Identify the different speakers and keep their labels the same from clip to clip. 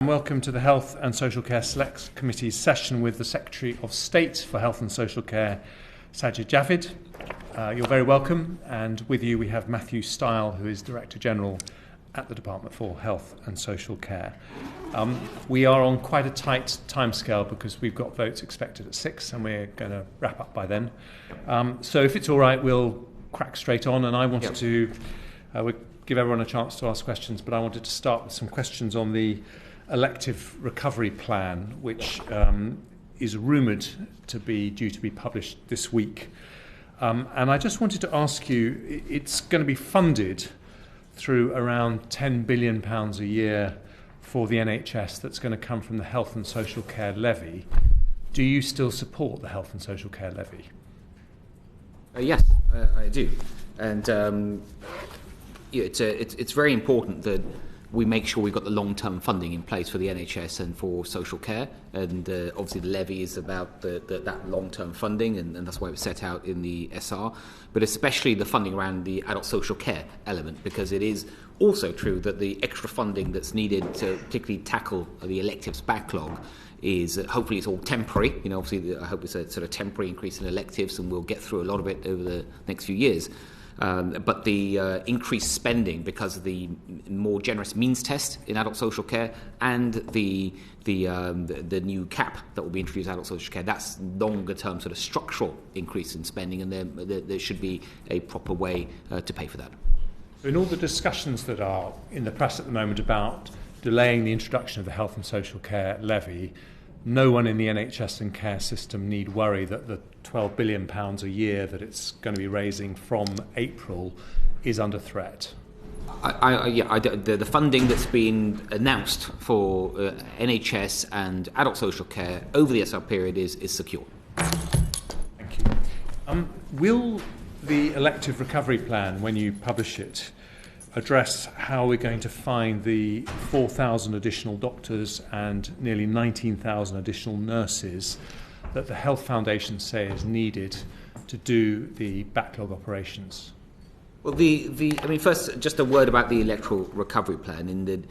Speaker 1: Welcome to the Health and Social Care Select Committee's session with the Secretary of State for Health and Social Care, Sajid Javid. You're very welcome, and with you we have Matthew Stile, who is Director General at the Department for Health and Social Care. We are on quite a tight timescale because we've got votes expected at 6 and we're going to wrap up by then. So if it's all right, we'll crack straight on, and I wanted to we'll give everyone a chance to ask questions, but I wanted to start with some questions on the elective recovery plan, which is rumoured to be due to be published this week. And I just wanted to ask you, it's going to be funded through around £10 billion a year for the NHS that's going to come from the Health and Social Care levy. Do you still support the Health and Social Care levy?
Speaker 2: Yes, I do. And it's very important that we make sure we've got the long-term funding in place for the NHS and for social care. And obviously the levy is about that long-term funding, and that's why it was set out in the SR. But especially the funding around the adult social care element, because it is also true that the extra funding that's needed to particularly tackle the electives backlog is hopefully it's all temporary. Obviously I hope it's a sort of temporary increase in electives, and we'll get through a lot of it over the next few years. But the increased spending because of the more generous means test in adult social care and the new cap that will be introduced in adult social care, that's longer term sort of structural increase in spending, and there should be a proper way to pay for that.
Speaker 1: In all the discussions that are in the press at the moment about delaying the introduction of the Health and Social Care levy, no one in the NHS and care system need worry that the £12 billion a year that it's going to be raising from April is under threat.
Speaker 2: The funding that's been announced for NHS and adult social care over the SR period is secure.
Speaker 1: Thank you. Will the elective recovery plan, when you publish it, address how we're going to find the 4,000 additional doctors and nearly 19,000 additional nurses that the Health Foundation say is needed to do the backlog operations?
Speaker 2: Well, first, just a word about the electoral recovery plan.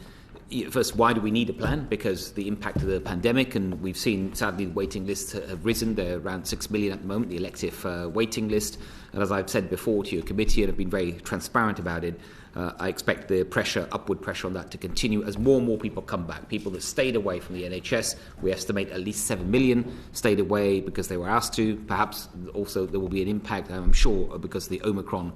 Speaker 2: First, why do we need a plan? Because the impact of the pandemic, and we've seen, sadly, the waiting lists have risen. They're around 6 million at the moment, the elective waiting list. And as I've said before to your committee, and have been very transparent about it, I expect the upward pressure on that to continue as more and more people come back. People that stayed away from the NHS, we estimate at least 7 million stayed away because they were asked to. Perhaps also there will be an impact, I'm sure, because of the Omicron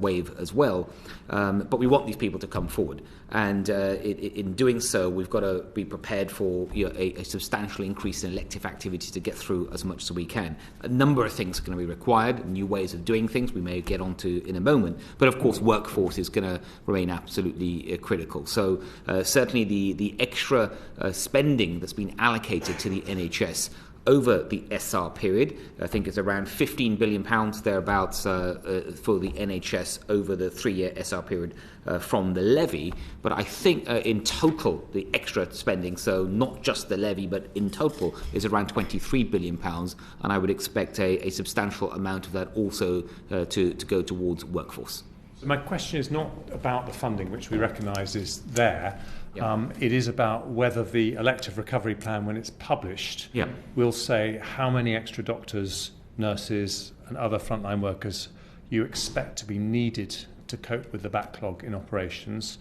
Speaker 2: wave as well. But we want these people to come forward. And in doing so, we've got to be prepared for a substantial increase in elective activity to get through as much as we can. A number of things are going to be required, new ways of doing things we may get onto in a moment. But of course, workforce is going to remain absolutely critical. So certainly the extra spending that's been allocated to the NHS over the SR period, I think it's around £15 billion thereabouts for the NHS over the 3-year SR period from the levy. But I think in total, the extra spending, so not just the levy, but in total, is around £23 billion. And I would expect a substantial amount of that also to go towards workforce.
Speaker 1: So my question is not about the funding, which we recognise is there. It is about whether the elective recovery plan, when it's published, will say how many extra doctors, nurses and other frontline workers you expect to be needed to cope with the backlog in operations.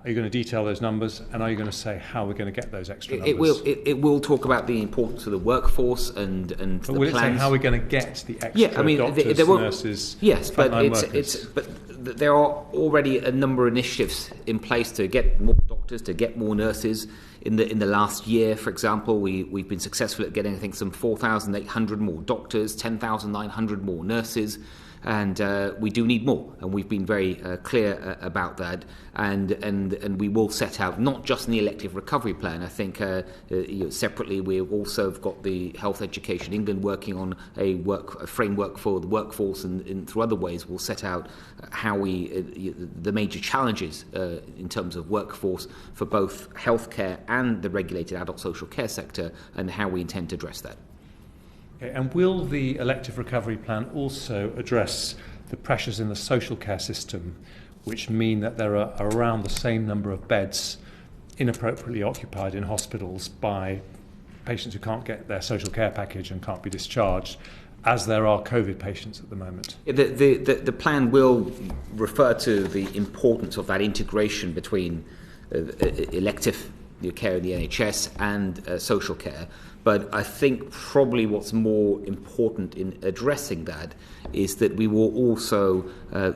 Speaker 1: Are you going to detail those numbers, and are you going to say how we're going to get those extra numbers?
Speaker 2: It will talk about the importance of the workforce and
Speaker 1: but
Speaker 2: the
Speaker 1: will
Speaker 2: plans.
Speaker 1: It say how we're going to get the extra doctors, nurses, frontline workers?
Speaker 2: But there are already a number of initiatives in place to get more doctors, to get more nurses. In the last year, for example, we've been successful at getting, I think, some 4,800 more doctors, 10,900 more nurses. And we do need more, and we've been very clear about that. And we will set out not just in the elective recovery plan. I think separately we've also got the Health Education England working on a framework for the workforce, and through other ways we'll set out how the major challenges in terms of workforce for both healthcare and the regulated adult social care sector, and how we intend to address that.
Speaker 1: Okay, and will the elective recovery plan also address the pressures in the social care system, which mean that there are around the same number of beds inappropriately occupied in hospitals by patients who can't get their social care package and can't be discharged, as there are COVID patients at the moment.
Speaker 2: The plan will refer to the importance of that integration between elective care in the NHS and social care. But I think probably what's more important in addressing that is that we will also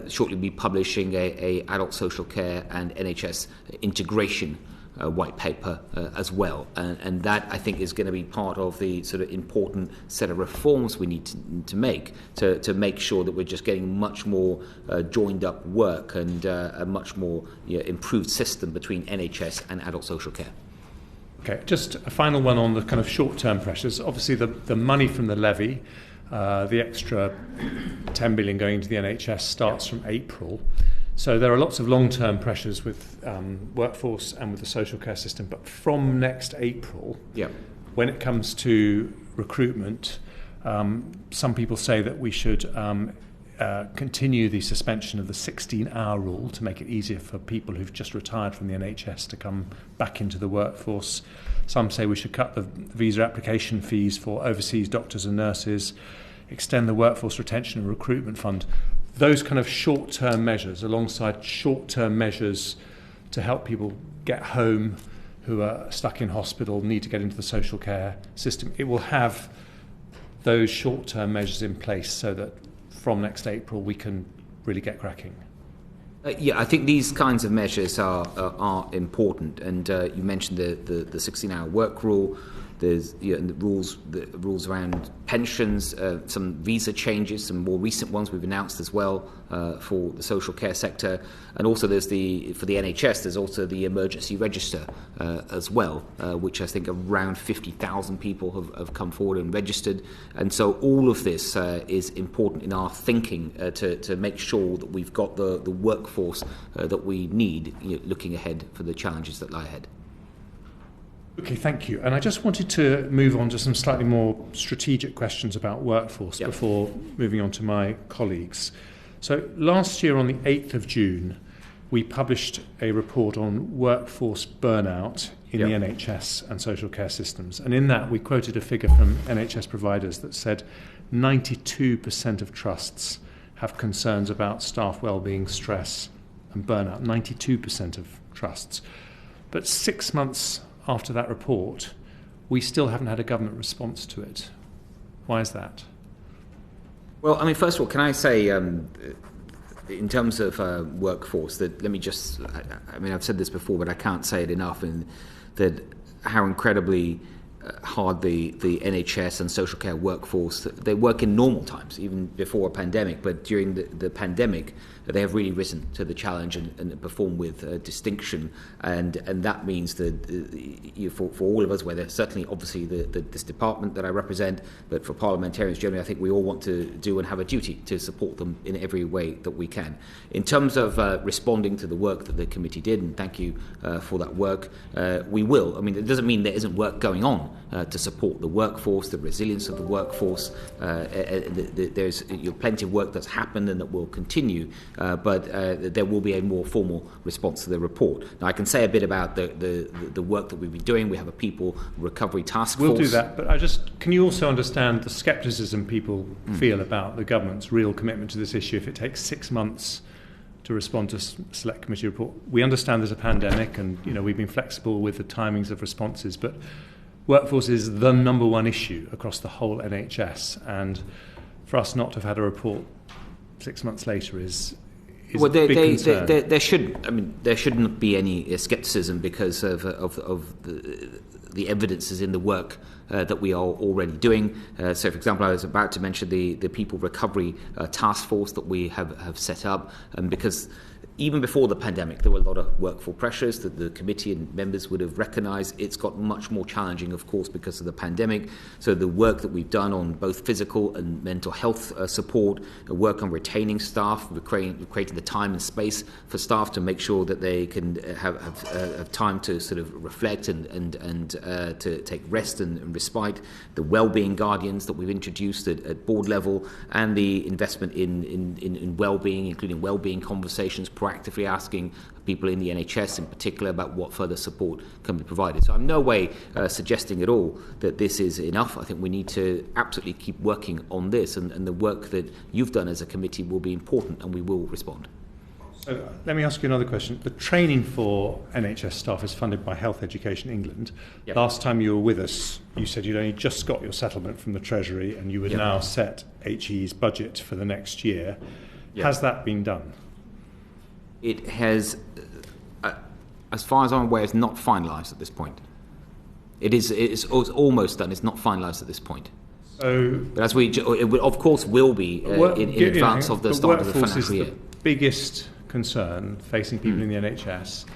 Speaker 2: shortly be publishing a adult social care and NHS integration white paper as well. And that, I think, is going to be part of the sort of important set of reforms we need to make to make sure that we're just getting much more joined up work and a much more improved system between NHS and adult social care.
Speaker 1: Okay, just a final one on the kind of short-term pressures. Obviously, the money from the levy, the extra 10 billion going into the NHS starts from April. So there are lots of long-term pressures with workforce and with the social care system. But from next April, when it comes to recruitment, some people say that we should continue the suspension of the 16-hour rule to make it easier for people who've just retired from the NHS to come back into the workforce. Some say we should cut the visa application fees for overseas doctors and nurses, extend the workforce retention and recruitment fund. Those kind of short-term measures alongside short-term measures to help people get home who are stuck in hospital, need to get into the social care system. It will have those short-term measures in place so that from next April we can really get cracking.
Speaker 2: I think these kinds of measures are important, and you mentioned the 16-hour work rule. There's the rules around pensions, some visa changes, some more recent ones we've announced as well for the social care sector, and also for the NHS. There's also the emergency register as well, which I think around 50,000 people have come forward and registered. And so all of this is important in our thinking to make sure that we've got the workforce that we need, looking ahead for the challenges that lie ahead.
Speaker 1: Okay, thank you. And I just wanted to move on to some slightly more strategic questions about workforce before moving on to my colleagues. So last year on the 8th of June, we published a report on workforce burnout in the NHS and social care systems. And in that, we quoted a figure from NHS providers that said 92% of trusts have concerns about staff wellbeing, stress and burnout. 92% of trusts. But 6 months after that report, we still haven't had a government response to it. Why is that?
Speaker 2: Well, I mean, first of all, can I say, in terms of workforce, that let me just, I mean, I've said this before, but I can't say it enough, and that how incredibly hard the NHS and social care workforce, they work in normal times, even before a pandemic, but during the pandemic, they have really risen to the challenge and perform with distinction, and that means that for all of us, whether certainly obviously this department that I represent, but for parliamentarians generally, I think we all want to do and have a duty to support them in every way that we can. In terms of responding to the work that the committee did, and thank you for that work, we will. I mean, it doesn't mean there isn't work going on to support the workforce, the resilience of the workforce. There's plenty of work that's happened and that will continue, but there will be a more formal response to the report. Now, I can say a bit about the work that we've been doing. We have a people recovery task force.
Speaker 1: We'll do that, but can you also understand the scepticism people feel about the government's real commitment to this issue if it takes 6 months to respond to a select committee report? We understand there's a pandemic and we've been flexible with the timings of responses, but workforce is the number one issue across the whole NHS, and for us not to have had a report 6 months later is a big concern.
Speaker 2: There shouldn't be any scepticism because of the evidences in the work that we are already doing. So, for example, I was about to mention the people recovery task force that we have set up, because even before the pandemic, there were a lot of workforce pressures that the committee and members would have recognised. It's got much more challenging, of course, because of the pandemic. So the work that we've done on both physical and mental health support, work on retaining staff, creating the time and space for staff to make sure that they can have time to sort of reflect and to take rest and respite, the wellbeing guardians that we've introduced at board level, and the investment in wellbeing, including wellbeing conversations, proactive proactively asking people in the NHS in particular about what further support can be provided. So I'm no way suggesting at all that this is enough. I think we need to absolutely keep working on this, and the work that you've done as a committee will be important, and we will respond.
Speaker 1: So let me ask you another question. The training for NHS staff is funded by Health Education England.
Speaker 2: Yep.
Speaker 1: Last time you were with us, you said you'd only just got your settlement from the Treasury and you would now set HE's budget for the next year. Yep. Has that been done?
Speaker 2: It has, as far as I'm aware, it's not finalised at this point. It's almost done. It's not finalised at this point.
Speaker 1: So,
Speaker 2: but as it of course will be in advance of the start of the financial year.
Speaker 1: The biggest concern facing people in the NHS.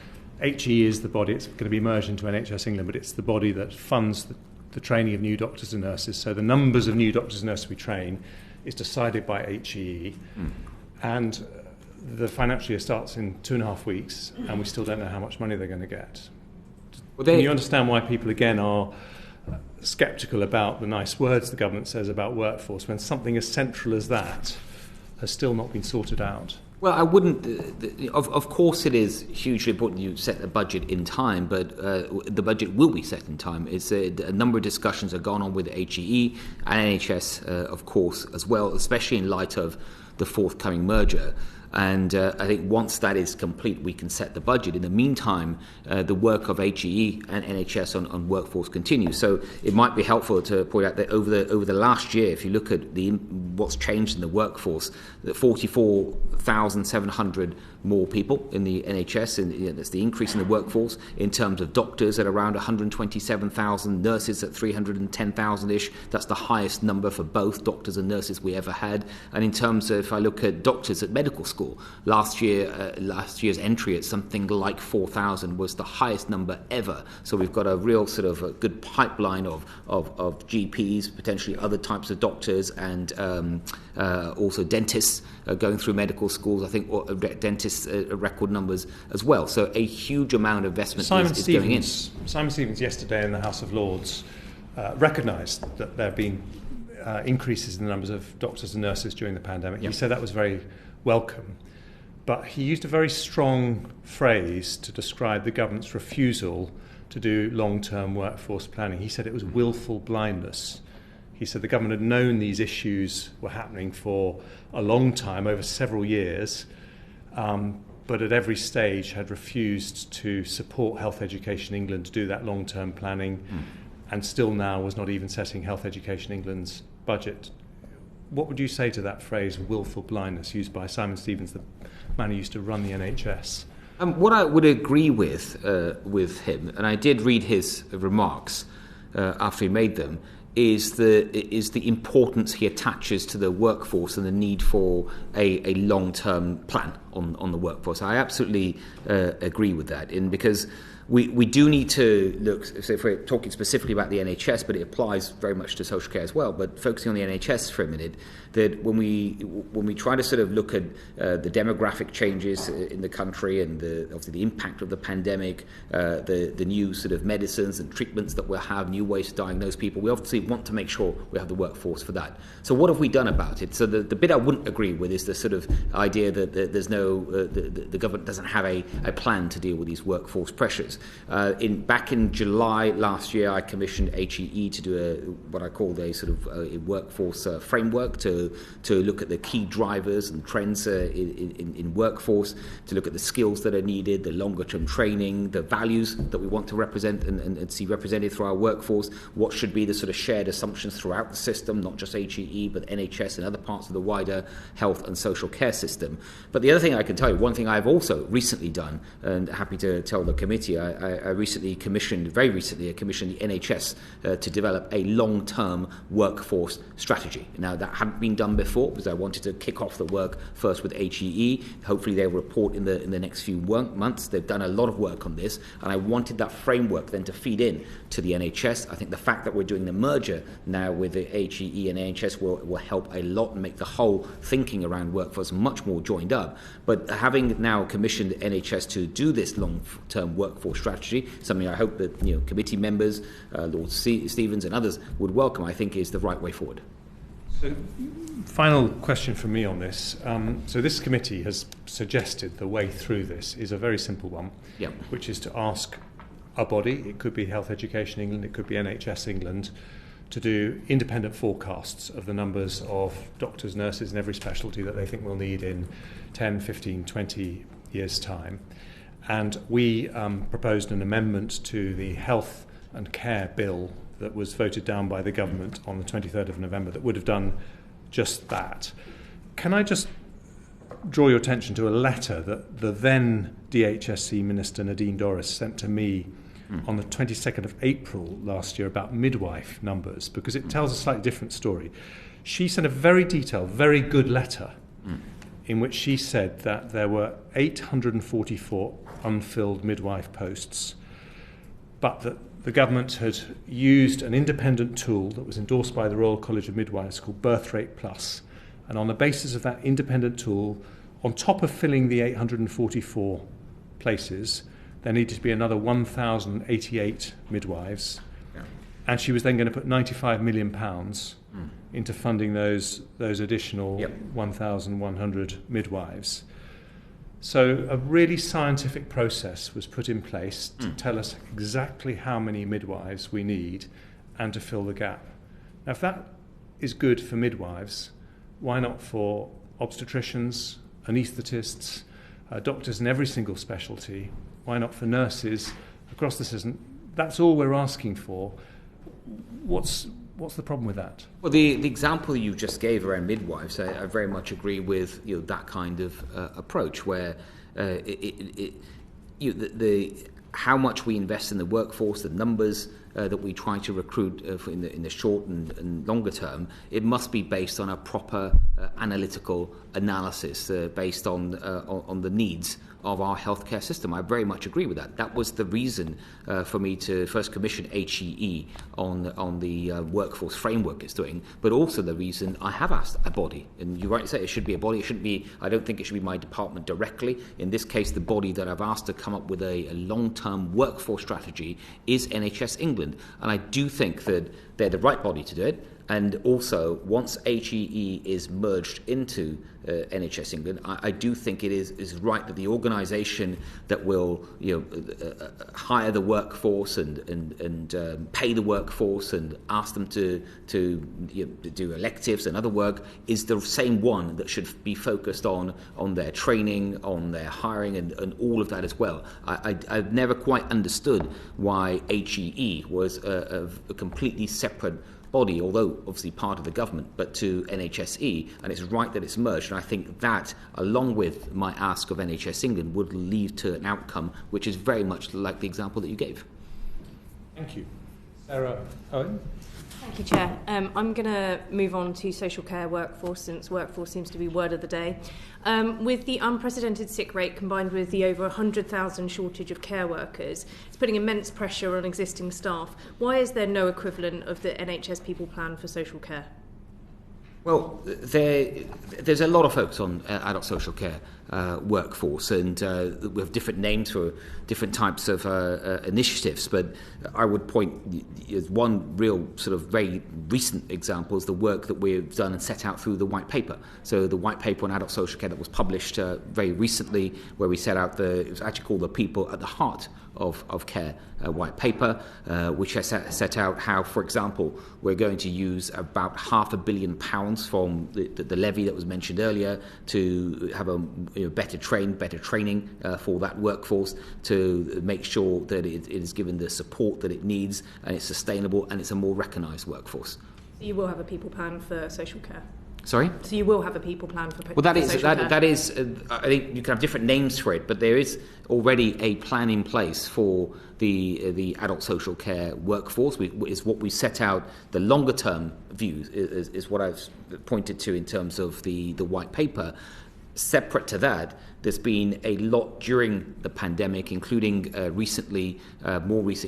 Speaker 1: HE is the body, it's going to be merged into NHS England, but it's the body that funds the training of new doctors and nurses. So the numbers of new doctors and nurses we train is decided by HE. And the financial year starts in 2.5 weeks, and we still don't know how much money they're going to get. Can you understand why people, again, are sceptical about the nice words the government says about workforce when something as central as that has still not been sorted out?
Speaker 2: Well, I wouldn't. Of course, it is hugely important you set a budget in time, but the budget will be set in time. It's a number of discussions have gone on with HEE and NHS, of course, as well, especially in light of the forthcoming merger. And I think once that is complete, we can set the budget. In the meantime, the work of HEE and NHS on workforce continues. So it might be helpful to point out that over the last year, if you look at what's changed in the workforce, 44,700 more people in the NHS, and that's the increase in the workforce. In terms of doctors, at around 127,000, nurses at 310,000-ish. That's the highest number for both doctors and nurses we ever had. And in terms of, if I look at doctors at medical school, last year's entry at something like 4,000 was the highest number ever. So we've got a real sort of a good pipeline of GPs, potentially other types of doctors, and also dentists going through medical schools. I think dentists record numbers as well. So a huge amount of investment is going in.
Speaker 1: Simon Stevens yesterday in the House of Lords recognised that there have been increases in the numbers of doctors and nurses during the pandemic. Yep. He said that was very welcome. But he used a very strong phrase to describe the government's refusal to do long-term workforce planning. He said it was willful blindness. He said the government had known these issues were happening for a long time, over several years, but at every stage had refused to support Health Education England to do that long-term planning, and still now was not even setting Health Education England's budget. What would you say to that phrase, willful blindness, used by Simon Stevens, the man who used to run the NHS?
Speaker 2: What I would agree with him, and I did read his remarks after he made them, is the importance he attaches to the workforce and the need for a long-term plan on the workforce. I absolutely agree with that, because we do need to look, so if we're talking specifically about the NHS, but it applies very much to social care as well, but focusing on the NHS for a minute, that when we try to sort of look at the demographic changes in the country and obviously the impact of the pandemic, the new sort of medicines and treatments that we'll have, new ways to diagnose people, we obviously want to make sure we have the workforce for that. So what have we done about it? So the bit I wouldn't agree with is the sort of idea that there's no, the government doesn't have a plan to deal with these workforce pressures. Back in July last year, I commissioned HEE to do what I called a sort of a workforce framework to look at the key drivers and trends in workforce, to look at the skills that are needed, the longer-term training, the values that we want to represent and see represented through our workforce, what should be the sort of shared assumptions throughout the system, not just HEE, but NHS and other parts of the wider health and social care system. But the other thing I can tell you, one thing I've also recently done, and happy to tell the committee, I recently commissioned the NHS to develop a long-term workforce strategy. Now, that hadn't been done before because I wanted to kick off the work first with HEE. Hopefully they'll report in the next few months. They've done a lot of work on this, and I wanted that framework then to feed in to the NHS. I think the fact that we're doing the merger now with the HEE and NHS will help a lot and make the whole thinking around workforce much more joined up. But having now commissioned the NHS to do this long-term workforce strategy, something I hope that committee members, Lord Stevens and others would welcome, I think is the right way forward.
Speaker 1: So, final question from me on this. So this committee has suggested the way through this is a very simple one, which is to ask a body, it could be Health Education England, it could be NHS England, to do independent forecasts of the numbers of doctors, nurses in every specialty that they think we'll need in 10, 15, 20 years' time. And we proposed an amendment to the Health and Care Bill that was voted down by the government on the 23rd of November that would have done just that. Can I just draw your attention to a letter that the then DHSC Minister Nadine Dorries sent to me on the 22nd of April last year about midwife numbers, because it tells a slightly different story. She sent a very detailed, very good letter in which she said that there were 844 unfilled midwife posts, but that the government had used an independent tool that was endorsed by the Royal College of Midwives called Birth Rate Plus. And on the basis of that independent tool, on top of filling the 844 places, there needed to be another 1,088 midwives. Yeah. And she was then going to put £95 million into funding those additional 1,100 midwives. So a really scientific process was put in place to tell us exactly how many midwives we need and to fill the gap. Now, if that is good for midwives, why not for obstetricians, anaesthetists, doctors in every single specialty? Why not for nurses across the system? That's all we're asking for. What's the problem with that?
Speaker 2: Well, the example you just gave around midwives, I very much agree with that kind of approach, where how much we invest in the workforce, the numbers that we try to recruit in the short and longer term, it must be based on a proper analytical analysis based on the needs of our healthcare system. I very much agree with that. That was the reason for me to first commission HEE on the workforce framework it's doing, but also the reason I have asked a body. And you rightly say it should be a body. It shouldn't be. I don't think it should be my department directly. In this case, the body that I've asked to come up with a long-term workforce strategy is NHS England, and I do think that they're the right body to do it. And also, once HEE is merged into NHS England, I do think it is right that the organisation that will hire the workforce and pay the workforce and ask them to do electives and other work is the same one that should be focused on their training, on their hiring, and all of that as well. I've never quite understood why HEE was a completely separate body, although obviously part of the government, but to NHSE, and it's right that it's merged. And I think that, along with my ask of NHS England, would lead to an outcome which is very much like the example that you gave.
Speaker 1: Thank you. Sarah Owen?
Speaker 3: Thank you, Chair. I'm going to move on to social care workforce, since workforce seems to be word of the day. With the unprecedented sick rate combined with the over 100,000 shortage of care workers, it's putting immense pressure on existing staff. Why is there no equivalent of the NHS People Plan for social care?
Speaker 2: Well, there's a lot of focus on adult social care workforce, and we have different names for different types of initiatives. But I would point as one real sort of very recent example is the work that we've done and set out through the white paper. So the white paper on adult social care that was published very recently, where we set out it was actually called the People at the Heart of Care white paper, which has set out how, for example, we're going to use about £500 million from the levy that was mentioned earlier to have a better training for that workforce, to make sure that it is given the support that it needs and it's sustainable and it's a more recognised workforce.
Speaker 3: You will have a people plan for social care?
Speaker 2: Sorry?
Speaker 3: So you will have a people plan for
Speaker 2: Well, that is. I think you can have different names for it, but there is already a plan in place for the adult social care workforce. Is what we set out. The longer term views is what I've pointed to in terms of the white paper. Separate to that, there's been a lot during the pandemic, including more recently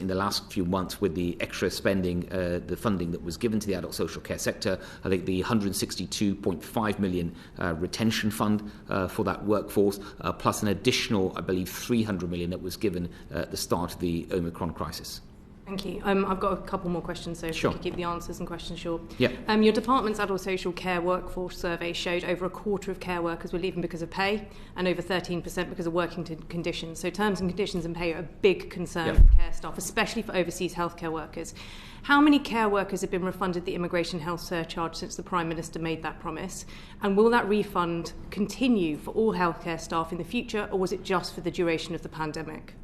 Speaker 2: in the last few months with the extra spending, the funding that was given to the adult social care sector. I think the 162.5 million retention fund for that workforce, plus an additional, I believe, 300 million that was given at the start of the Omicron crisis.
Speaker 3: Thank you. I've got a couple more questions, so if
Speaker 2: Sure.
Speaker 3: we could keep the answers and questions short.
Speaker 2: Yeah.
Speaker 3: Your department's adult social care workforce survey showed over a quarter of care workers were leaving because of pay and over 13% because of working conditions. So terms and conditions and pay are a big concern for care staff, especially for overseas healthcare workers. How many care workers have been refunded the immigration health surcharge since the Prime Minister made that promise? And will that refund continue for all healthcare staff in the future, or was it just for the duration of the pandemic?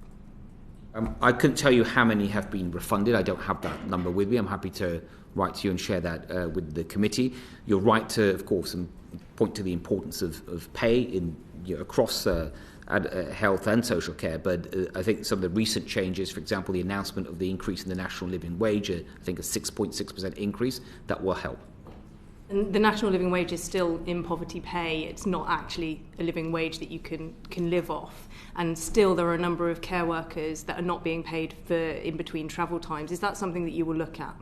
Speaker 2: I couldn't tell you how many have been refunded. I don't have that number with me. I'm happy to write to you and share that with the committee. You're right to, of course, point to the importance of pay in across health and social care, but I think some of the recent changes, for example, the announcement of the increase in the national living wage, I think a 6.6% increase, that will help.
Speaker 3: And the national living wage is still in poverty pay. It's not actually a living wage that you can live off. And still there are a number of care workers that are not being paid for in-between travel times. Is that something that you will look at?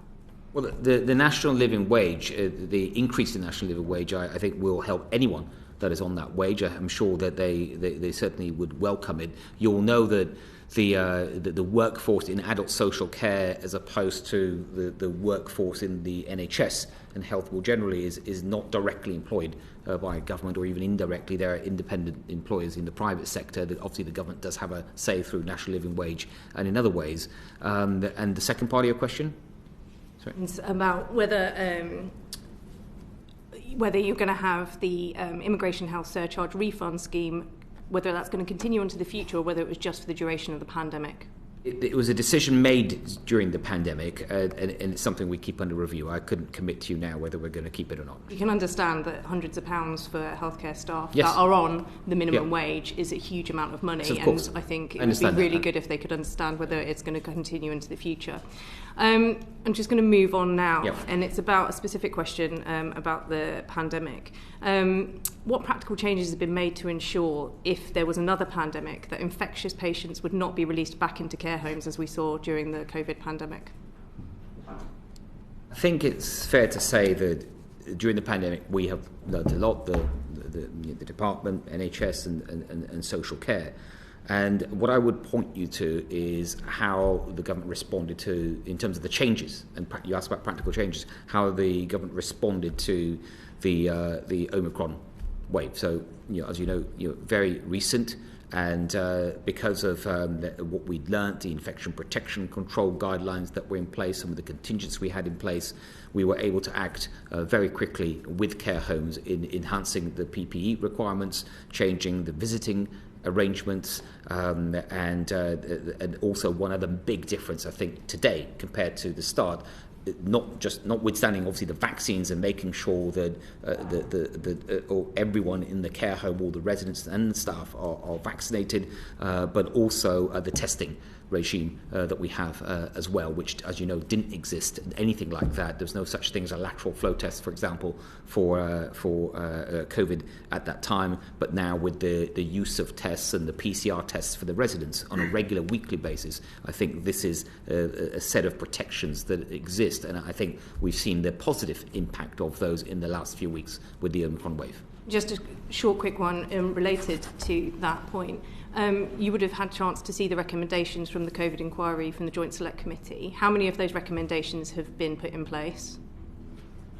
Speaker 2: Well, the national living wage, the increase in national living wage, I think will help anyone that is on that wage. I'm sure that they certainly would welcome it. You'll know that the workforce in adult social care as opposed to the workforce in the NHS and health more generally is not directly employed by government or even indirectly. There are independent employers in the private sector that obviously the government does have a say through national living wage and in other ways. And the second part of your question? Sorry.
Speaker 3: It's about whether you're going to have the immigration health surcharge refund scheme, whether that's going to continue into the future or whether it was just for the duration of the pandemic.
Speaker 2: It was a decision made during the pandemic, and it's something we keep under review. I couldn't commit to you now whether we're going to keep it or not.
Speaker 3: You can understand that hundreds of pounds for healthcare staff
Speaker 2: Yes.
Speaker 3: that are on the minimum
Speaker 2: Yep.
Speaker 3: wage is a huge amount of money,
Speaker 2: Yes, of course.
Speaker 3: and I think it
Speaker 2: I
Speaker 3: would be
Speaker 2: understand
Speaker 3: really
Speaker 2: that.
Speaker 3: good if they could understand whether it's going to continue into the future. I'm just going to move on now,
Speaker 2: Yep.
Speaker 3: and it's about a specific question about the pandemic. What practical changes have been made to ensure, if there was another pandemic, that infectious patients would not be released back into care homes as we saw during the COVID pandemic?
Speaker 2: I think it's fair to say that during the pandemic we have learned a lot, the department, NHS and social care. And what I would point you to is how the government responded to, in terms of the changes, and you asked about practical changes, how the government responded to the Omicron wave. So, as you know, very recent, and because of what we'd learnt, the infection protection control guidelines that were in place, some of the contingents we had in place, we were able to act very quickly with care homes in enhancing the PPE requirements, changing the visiting arrangements, and also one other big difference, I think, today compared to the start, notwithstanding obviously the vaccines and making sure that everyone in the care home, all the residents and the staff are vaccinated, but also the testing regime that we have as well, which, as you know, didn't exist anything like that. There's no such thing as a lateral flow test, for example, for COVID at that time. But now with the use of tests and the PCR tests for the residents on a regular weekly basis, I think this is a set of protections that exist, and I think we've seen the positive impact of those in the last few weeks with the Omicron wave.
Speaker 3: Just a short, quick one related to that point. You would have had a chance to see the recommendations from the COVID inquiry from the Joint Select Committee. How many of those recommendations have been put in place?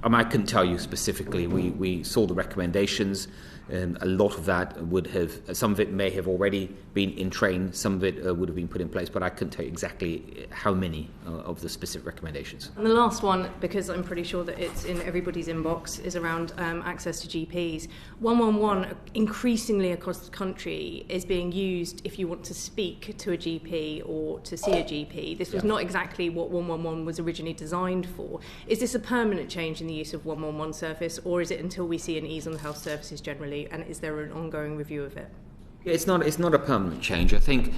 Speaker 2: I couldn't tell you specifically. We saw the recommendations. A lot of that would have, some of it may have already been in train, some of it would have been put in place, but I couldn't tell you exactly how many of the specific recommendations.
Speaker 3: And the last one, because I'm pretty sure that it's in everybody's inbox, is around access to GPs. 111 increasingly across the country is being used if you want to speak to a GP or to see a GP. This was not exactly what 111 was originally designed for. Is this a permanent change in the use of 111 service, or is it until we see an ease on the health services generally, and is there an ongoing review of it?
Speaker 2: It's not a permanent change. I think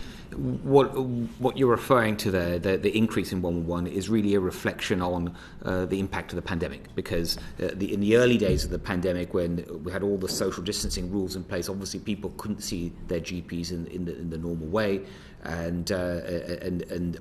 Speaker 2: what you're referring to there, the increase in 111, is really a reflection on the impact of the pandemic. Because in the early days of the pandemic, when we had all the social distancing rules in place, obviously people couldn't see their GPs in the normal way, and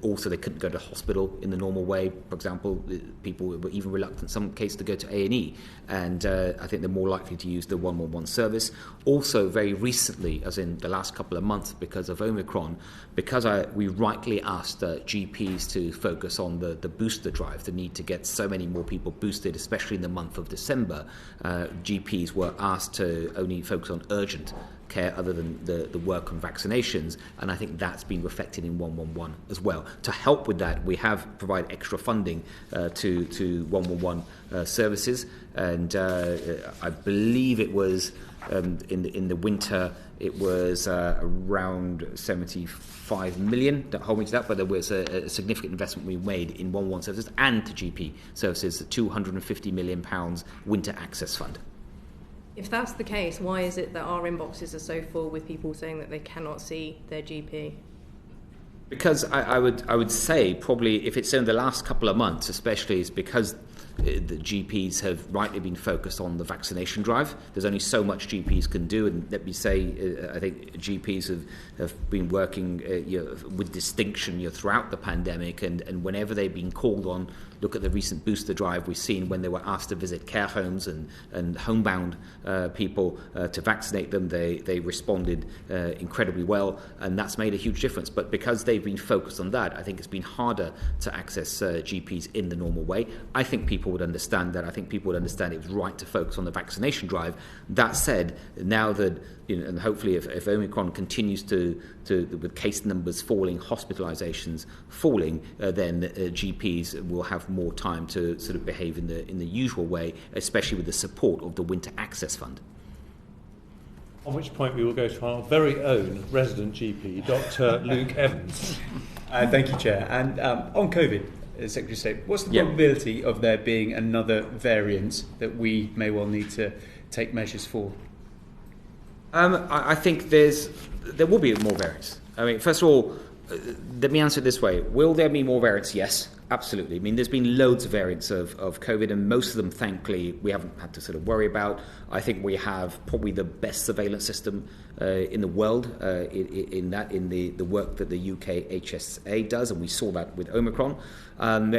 Speaker 2: also they couldn't go to hospital in the normal way. For example, people were even reluctant in some cases to go to A&E, and I think they're more likely to use the 111 service. Also, very recently, as in the last couple of months, because of Omicron, because we rightly asked GPs to focus on the booster drive, the need to get so many more people boosted, especially in the month of December. GPs were asked to only focus on urgent care other than the work on vaccinations, and I think that's been reflected in 111 as well. To help with that, we have provided extra funding to 111 services, and I believe it was in the winter it was around 75 million. Don't hold me to that, but there was a significant investment we made in 111 services and to GP services, the £250 million winter access fund.
Speaker 3: If that's the case, why is it that our inboxes are so full with people saying that they cannot see their GP?
Speaker 2: Because I would say probably if it's in the last couple of months, especially, is because the GPs have rightly been focused on the vaccination drive. There's only so much GPs can do, and let me say, I think GPs have been working with distinction throughout the pandemic, and whenever they've been called on, look at the recent booster drive we've seen when they were asked to visit care homes and homebound people to vaccinate them, they responded incredibly well, and that's made a huge difference. But because they've been focused on that, I think it's been harder to access GPs in the normal way. I think people would understand that. I think people would understand it was right to focus on the vaccination drive. That said, now that, and hopefully if Omicron continues to with case numbers falling, hospitalizations falling, then GPs will have more time to sort of behave in the usual way, especially with the support of the Winter Access Fund.
Speaker 1: On which point we will go to our very own resident GP, Dr. Luke Evans.
Speaker 4: Thank you, Chair. And on COVID, Secretary of State, what's the probability of there being another variant that we may well need to take measures for?
Speaker 2: I think there will be more variants. I mean, first of all, let me answer it this way. Will there be more variants? Yes, absolutely. I mean, there's been loads of variants of COVID, and most of them, thankfully, we haven't had to sort of worry about. I think we have probably the best surveillance system in the world in the work that the UK HSA does, and we saw that with Omicron.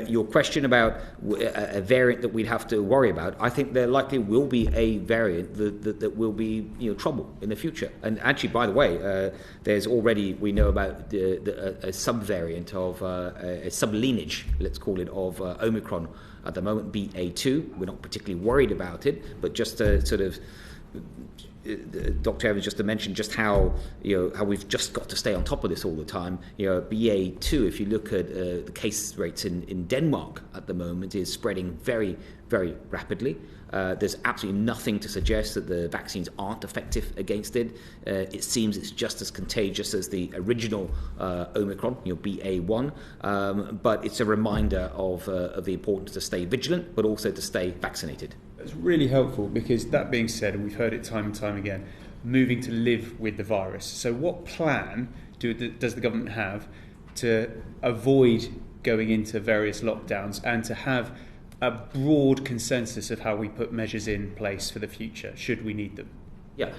Speaker 2: Your question about a variant that we'd have to worry about, I think there likely will be a variant that will be trouble in the future. And actually, by the way, there's already, we know about a sub-variant of a sub-lineage, let's call it, of Omicron at the moment, BA2. We're not particularly worried about it, but just to sort of Dr. Evans just to mention just how how we've just got to stay on top of this all the time. BA2, if you look at the case rates in Denmark at the moment, is spreading very, very rapidly. There's absolutely nothing to suggest that the vaccines aren't effective against it. It seems it's just as contagious as the original Omicron, BA1. But it's a reminder of the importance to stay vigilant, but also to stay vaccinated.
Speaker 4: It's really helpful because, that being said, and we've heard it time and time again, moving to live with the virus. So what plan does the government have to avoid going into various lockdowns and to have a broad consensus of how we put measures in place for the future, should we need them?
Speaker 2: Yeah.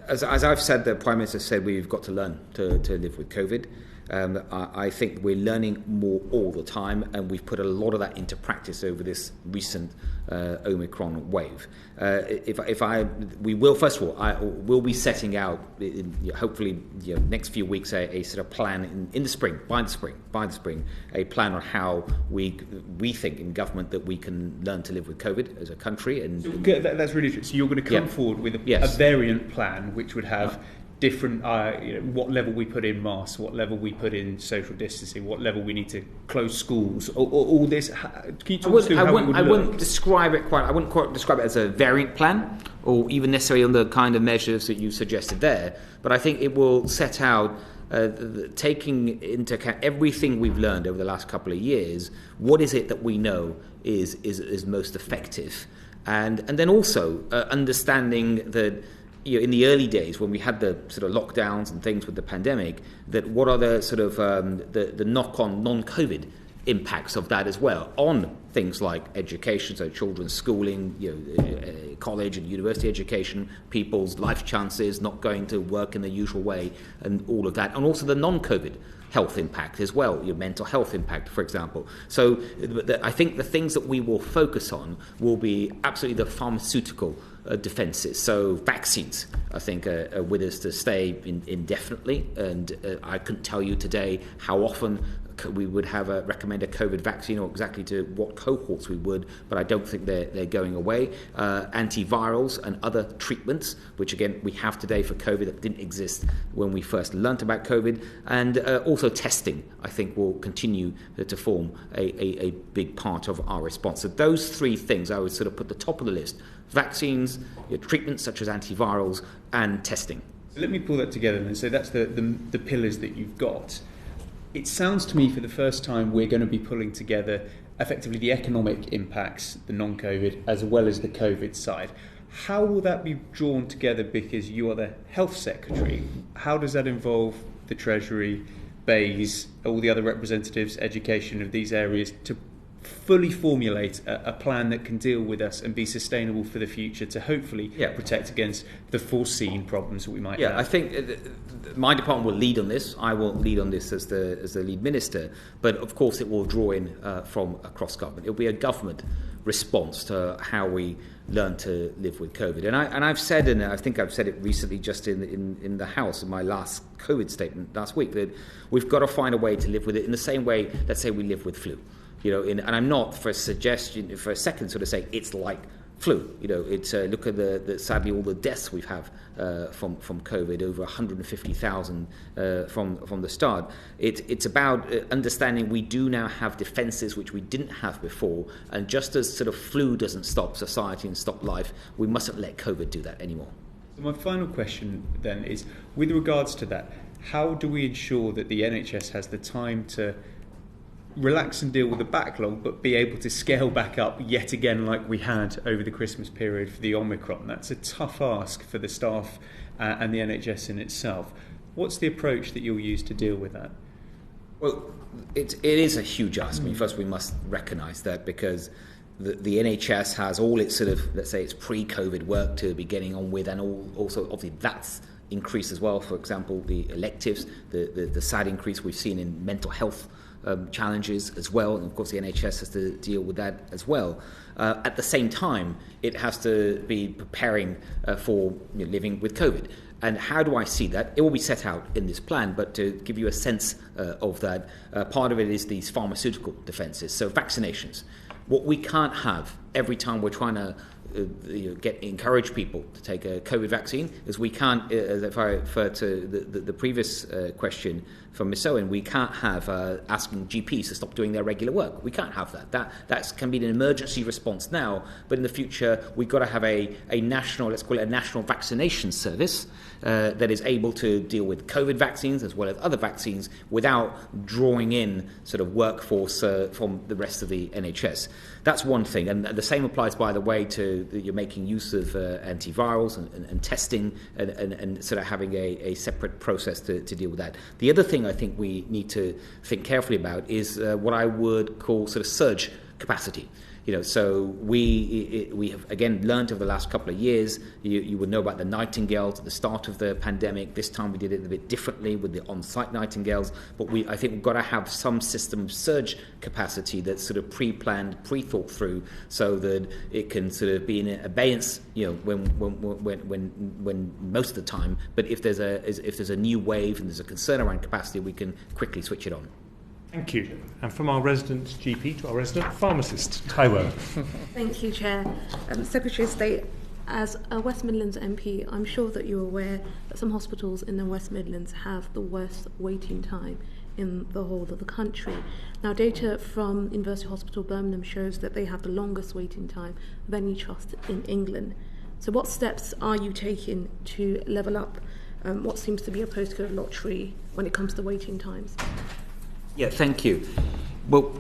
Speaker 2: As I've said, the Prime Minister said we've got to learn to live with COVID. I think we're learning more all the time, and we've put a lot of that into practice over this recent Omicron wave. We will, first of all, we'll be setting out, hopefully, next few weeks, a sort of plan in the spring, by the spring, a plan on how we think in government that we can learn to live with COVID as a country. And
Speaker 4: that's really interesting. So you're going to come forward with a variant plan, which would have different, what level we put in masks, what level we put in social distancing, what level we need to close schools, all this. Can you talk us through how it would look? I wouldn't describe it
Speaker 2: as a variant plan, or even necessarily on the kind of measures that you suggested there. But I think it will set out, taking into account everything we've learned over the last couple of years, what is it that we know is most effective, and then also understanding that, in the early days when we had the sort of lockdowns and things with the pandemic, that what are the sort of the knock-on non-COVID impacts of that as well on things like education, so children's schooling, college and university education, people's life chances, not going to work in the usual way, and all of that, and also the non-COVID health impact as well, your mental health impact, for example. So I think the things that we will focus on will be absolutely the pharmaceutical defences. So vaccines, I think, are with us to stay indefinitely, and I couldn't tell you today how often we would recommend a COVID vaccine or exactly to what cohorts we would, but I don't think they're going away. Antivirals and other treatments, which again we have today for COVID that didn't exist when we first learnt about COVID, and also testing, I think, will continue to form a big part of our response. So those three things I would sort of put the top of the list: vaccines, treatments such as antivirals, and testing.
Speaker 4: So let me pull that together and say that's the pillars that you've got. It sounds to me for the first time we're going to be pulling together effectively the economic impacts, the non-COVID, as well as the COVID side. How will that be drawn together, because you are the Health Secretary? How does that involve the Treasury, BEIS, all the other representatives, education of these areas, to fully formulate a plan that can deal with us and be sustainable for the future to hopefully protect against the foreseen problems that we might have?
Speaker 2: I think my department will lead on this. I will lead on this as the lead minister, but of course it will draw in from across government. It will be a government response to how we learn to live with COVID. And I've said, and I think I've said it recently just in the House in my last COVID statement last week, that we've got to find a way to live with it in the same way, let's say, we live with flu. And I'm not for a second sort of saying it's like flu. It's look at sadly all the deaths we've had from COVID, over 150,000 from the start. It's about understanding we do now have defences which we didn't have before, and just as sort of flu doesn't stop society and stop life, we mustn't let COVID do that anymore.
Speaker 4: So my final question then is, with regards to that, how do we ensure that the NHS has the time to relax and deal with the backlog, but be able to scale back up yet again like we had over the Christmas period for the Omicron? That's a tough ask for the staff and the NHS in itself. What's the approach that you'll use to deal with that?
Speaker 2: Well, it is a huge ask. I mean, first we must recognise that, because the NHS has all its sort of, let's say, its pre-COVID work to be getting on with, and also obviously that's increased as well. For example, the electives, the sad increase we've seen in mental health challenges as well, and of course the NHS has to deal with that as well. At the same time, it has to be preparing for living with COVID. And how do I see that? It will be set out in this plan, but to give you a sense of that, part of it is these pharmaceutical defences. So vaccinations. What we can't have every time we're trying to encourage people to take a COVID vaccine is we can't, if I refer to the previous question from Ms. Owen, we can't have asking GPs to stop doing their regular work. We can't have that. That can be an emergency response now, but in the future we've got to have a national, let's call it a national vaccination service that is able to deal with COVID vaccines as well as other vaccines without drawing in sort of workforce from the rest of the NHS. That's one thing, and the same applies, by the way, to you're making use of antivirals and testing and sort of having a separate process to deal with that. The other thing I think we need to think carefully about is what I would call sort of surge capacity. So we have again learned over the last couple of years. You would know about the nightingales at the start of the pandemic. This time we did it a bit differently with the on-site nightingales. But I think we've got to have some system of surge capacity that's sort of pre-planned, pre-thought through, so that it can sort of be in abeyance, when most of the time. But if there's a new wave and there's a concern around capacity, we can quickly switch it on.
Speaker 1: Thank you. And from our resident GP to our resident pharmacist, Taiwo.
Speaker 5: Thank you, Chair. Secretary of State, as a West Midlands MP, I'm sure that you're aware that some hospitals in the West Midlands have the worst waiting time in the whole of the country. Now, data from University Hospital Birmingham shows that they have the longest waiting time of any trust in England. So what steps are you taking to level up what seems to be a postcode lottery when it comes to waiting times?
Speaker 2: Yeah, thank you. Well,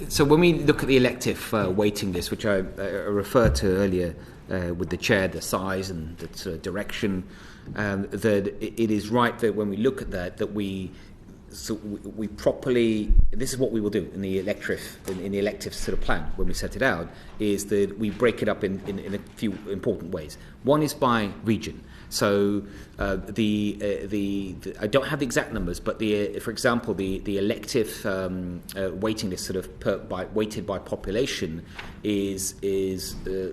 Speaker 2: so when we look at the elective waiting list, which I referred to earlier with the chair, the size and the sort of direction, that it is right that when we look at that we properly, this is what we will do in the elective sort of plan when we set it out, is that we break it up in a few important ways. One is by region. So I don't have the exact numbers, but for example, the elective waiting list weighted by population is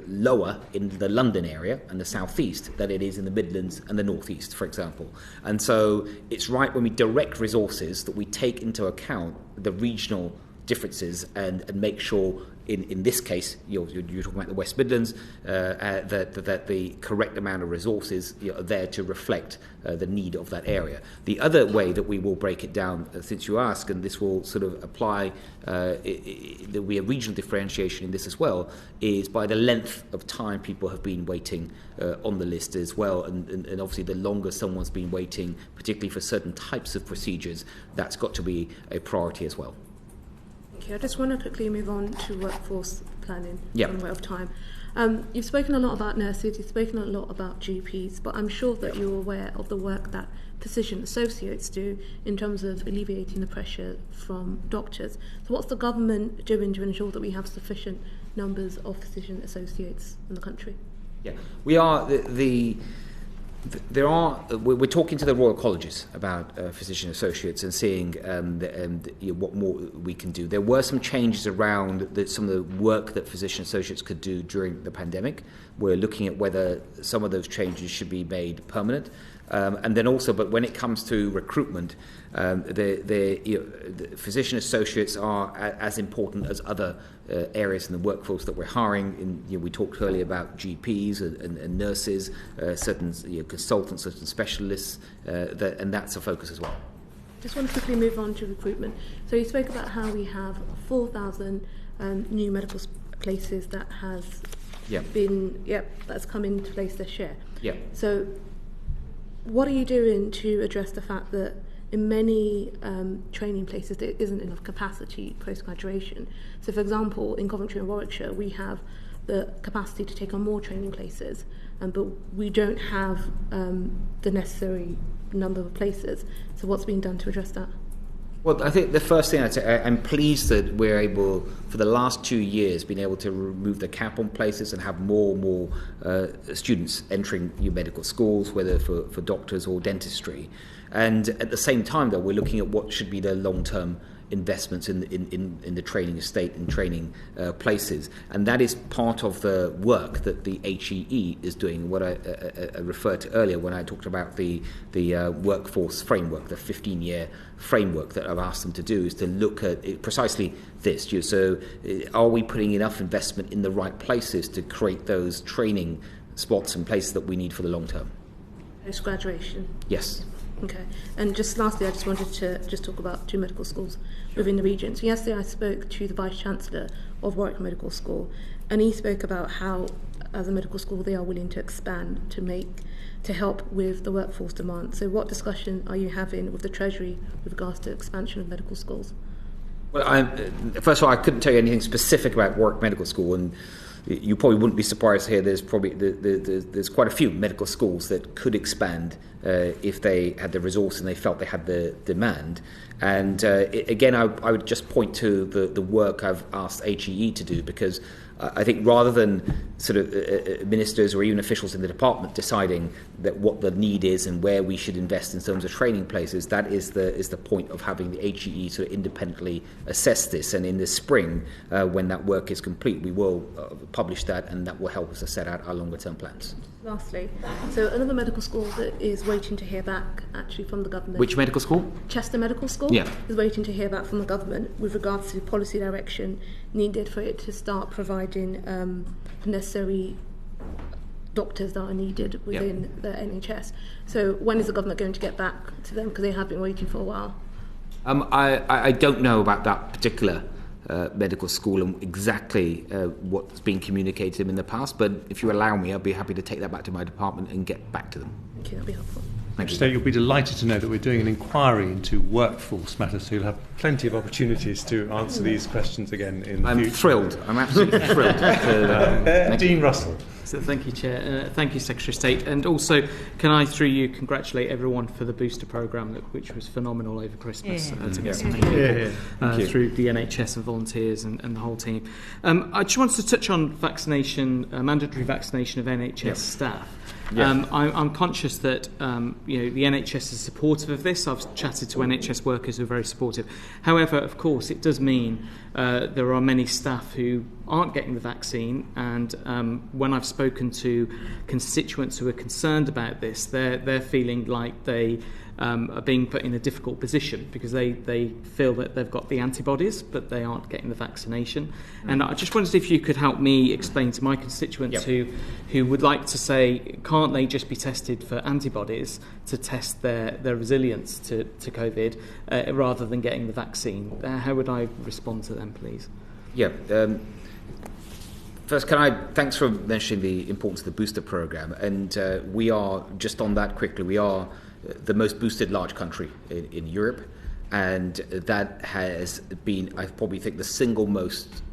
Speaker 2: lower in the London area and the South East than it is in the Midlands and the North East, for example. And so it's right when we direct resources that we take into account the regional differences and make sure, in this case, you're talking about the West Midlands, that the correct amount of resources are there to reflect the need of that area. The other way that we will break it down, since you ask, and this will sort of apply, there'll be a regional differentiation in this as well, is by the length of time people have been waiting on the list as well, and obviously the longer someone's been waiting, particularly for certain types of procedures, that's got to be a priority as well.
Speaker 5: Okay, I just want to quickly move on to workforce planning.
Speaker 2: Yep.
Speaker 5: On way of time. You've spoken a lot about nurses, you've spoken a lot about GPs, but I'm sure that you're aware of the work that physician associates do in terms of alleviating the pressure from doctors. So what's the government doing to ensure that we have sufficient numbers of physician associates in the country?
Speaker 2: Yeah, we are we're talking to the Royal Colleges about physician associates and seeing what more we can do. There were some changes around some of the work that physician associates could do during the pandemic. We're looking at whether some of those changes should be made permanent. And then also, but when it comes to recruitment, the physician associates are as important as other areas in the workforce that we're hiring. We talked earlier about GPs and nurses, certain consultants, certain specialists, and that's a focus as well.
Speaker 5: Just want to quickly move on to recruitment. So you spoke about how we have 4,000 new medical places that has that's come into place this year.
Speaker 2: Yeah.
Speaker 5: So what are you doing to address the fact that in many training places there isn't enough capacity post-graduation? So for example, in Coventry and Warwickshire, we have the capacity to take on more training places, but we don't have the necessary number of places. So what's being done to address that?
Speaker 2: Well, I think the first thing I'd say, I'm pleased that we're able, for the last 2 years, been able to remove the cap on places and have more and more students entering new medical schools, whether for doctors or dentistry. And at the same time, though, we're looking at what should be the long-term investments in the training estate and training places, and that is part of the work that the HEE is doing. What I referred to earlier when I talked about the workforce framework, the 15-year framework that I've asked them to do, is to look at precisely this. So, are we putting enough investment in the right places to create those training spots and places that we need for the long term?
Speaker 5: Post-graduation?
Speaker 2: Yes.
Speaker 5: Okay. And just lastly, I just wanted to just talk about 2 medical schools within the region. So yesterday I spoke to the Vice-Chancellor of Warwick Medical School, and he spoke about how, as a medical school, they are willing to expand to help with the workforce demand. So what discussion are you having with the Treasury with regards to expansion of medical schools?
Speaker 2: Well, first of all, I couldn't tell you anything specific about Warwick Medical School, and you probably wouldn't be surprised to hear there's quite a few medical schools that could expand if they had the resource and they felt they had the demand. And again, I would just point to the work I've asked HEE to do, because I think rather than sort of ministers or even officials in the department deciding that what the need is and where we should invest in terms of training places, that is the point of having the HEE sort of independently assess this. And in the spring, when that work is complete, we will publish that, and that will help us to set out our longer term plans.
Speaker 5: Lastly, so another medical school that is waiting to hear back actually from the government.
Speaker 2: Which medical school?
Speaker 5: Chester Medical School.
Speaker 2: Yeah.
Speaker 5: Is waiting to hear back from the government with regards to policy direction needed for it to start providing the necessary doctors that are needed within the NHS. So when is the government going to get back to them, because they have been waiting for a while?
Speaker 2: I don't know about that particular medical school and exactly what's been communicated to them in the past, but if you allow me, I'll be happy to take that back to my department and get back to them.
Speaker 5: Thank you, that'd be helpful.
Speaker 2: Thank you.
Speaker 1: So you'll be delighted to know that we're doing an inquiry into workforce matters, so you'll have plenty of opportunities to answer these questions again in the future.
Speaker 2: Thrilled. I'm absolutely thrilled.
Speaker 1: Dean Russell.
Speaker 6: So thank you, Chair. Thank you, Secretary of State. And also, can I, through you, congratulate everyone for the booster programme, which was phenomenal over Christmas to get some people through the NHS and volunteers and the whole team. I just wanted to touch on vaccination, mandatory vaccination of NHS staff.
Speaker 2: Yeah.
Speaker 6: I'm conscious that the NHS is supportive of this. I've chatted to NHS workers who are very supportive. However, of course, it does mean there are many staff who aren't getting the vaccine, and when I've spoken to constituents who are concerned about this, they're feeling like they are being put in a difficult position because they feel that they've got the antibodies but they aren't getting the vaccination. And I just wondered if you could help me explain to my constituents who would like to say, can't they just be tested for antibodies to test their resilience to COVID rather than getting the vaccine? How would I respond to them, please?
Speaker 2: Yeah. First, thanks for mentioning the importance of the booster program. And we are, just on that quickly, we are the most boosted large country in Europe. And that has been, I probably think, the single most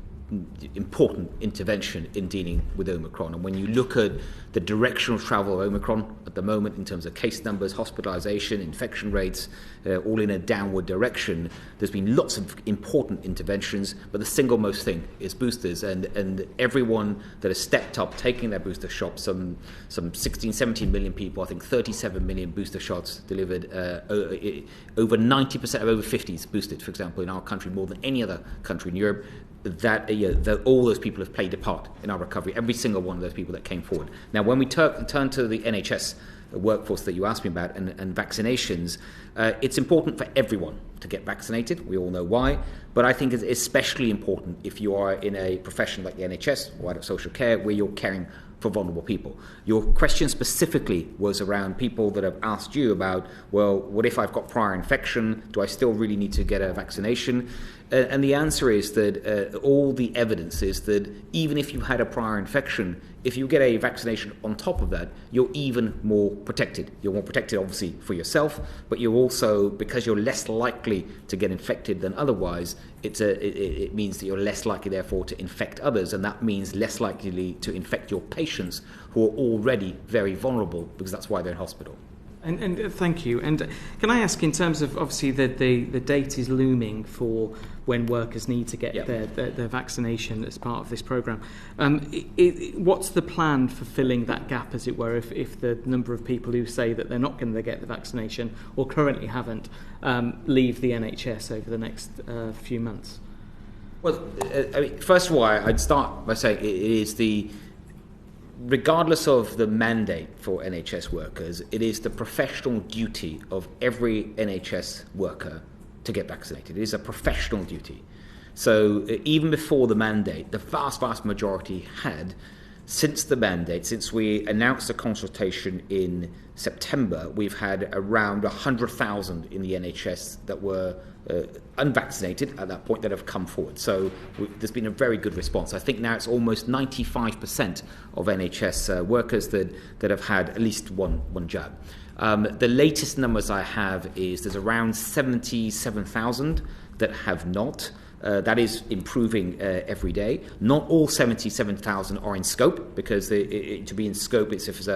Speaker 2: important intervention in dealing with Omicron. And when you look at the direction of travel of Omicron at the moment in terms of case numbers, hospitalisation, infection rates, all in a downward direction, there's been lots of important interventions, but the single most thing is boosters. And everyone that has stepped up taking their booster shots, some 16, 17 million people, I think 37 million booster shots delivered, over 90% of over 50s boosted, for example, in our country, more than any other country in Europe. That all those people have played a part in our recovery, every single one of those people that came forward. Now, when we turn to the NHS workforce that you asked me about and vaccinations, it's important for everyone to get vaccinated. We all know why. But I think it's especially important if you are in a profession like the NHS or adult social care where you're caring for vulnerable people. Your question specifically was around people that have asked you about, well, what if I've got prior infection? Do I still really need to get a vaccination? And the answer is that all the evidence is that even if you had a prior infection, if you get a vaccination on top of that, you're even more protected. You're more protected, obviously, for yourself, but you're also, because you're less likely to get infected than otherwise, it means that you're less likely, therefore, to infect others, and that means less likely to infect your patients who are already very vulnerable, because that's why they're in hospital.
Speaker 6: And thank you. And can I ask, in terms of, obviously, the date is looming for when workers need to get their vaccination as part of this programme. What's the plan for filling that gap, as it were, if the number of people who say that they're not going to get the vaccination or currently haven't leave the NHS over the next few months?
Speaker 2: Well, first of all, I'd start by saying it is regardless of the mandate for NHS workers, it is the professional duty of every NHS worker to get vaccinated. It is a professional duty. So even before the mandate, the vast, vast majority had. Since the mandate, since we announced the consultation in September, we've had around 100,000 in the NHS that were unvaccinated at that point that have come forward. So there's been a very good response. I think now it's almost 95% of NHS workers that have had at least one jab. The latest numbers I have is there's around 77,000 that have not. That is improving every day. Not all 77,000 are in scope, because to be in scope, it's if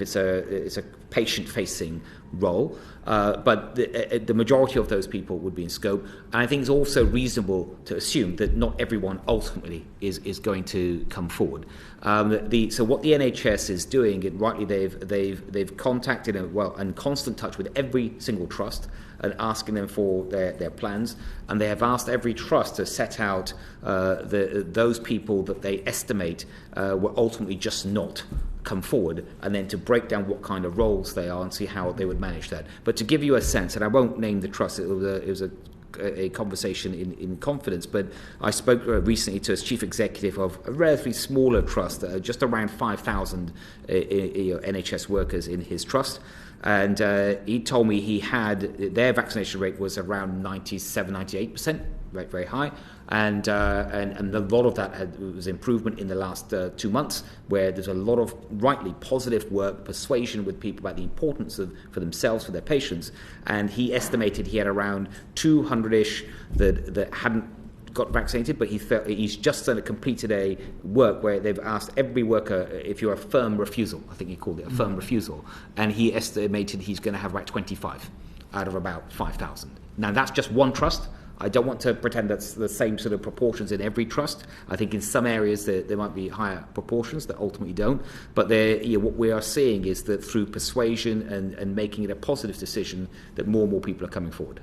Speaker 2: it's a patient-facing role. But the majority of those people would be in scope. And I think it's also reasonable to assume that not everyone ultimately is going to come forward. So what the NHS is doing, and rightly they've contacted and in constant touch with every single trust and asking them for their plans, and they have asked every trust to set out those people that they estimate will ultimately just not come forward, and then to break down what kind of roles they are and see how they would manage that. But to give you a sense, and I won't name the trust, it was a conversation in confidence, but I spoke recently to a chief executive of a relatively smaller trust, just around 5,000 NHS workers in his trust. And he told me their vaccination rate was around 97, 98%, very, very high. And a lot of that was improvement in the last 2 months, where there's a lot of rightly positive work, persuasion with people about the importance for themselves, for their patients. And he estimated he had around 200-ish that hadn't got vaccinated, but he's just completed a work where they've asked every worker if you're a firm refusal. I think he called it a firm refusal, and he estimated he's going to have about 25 out of about 5,000. Now that's just one trust. I don't want to pretend that's the same sort of proportions in every trust. I think in some areas there might be higher proportions that ultimately don't. But what we are seeing is that through persuasion and making it a positive decision, that more and more people are coming forward.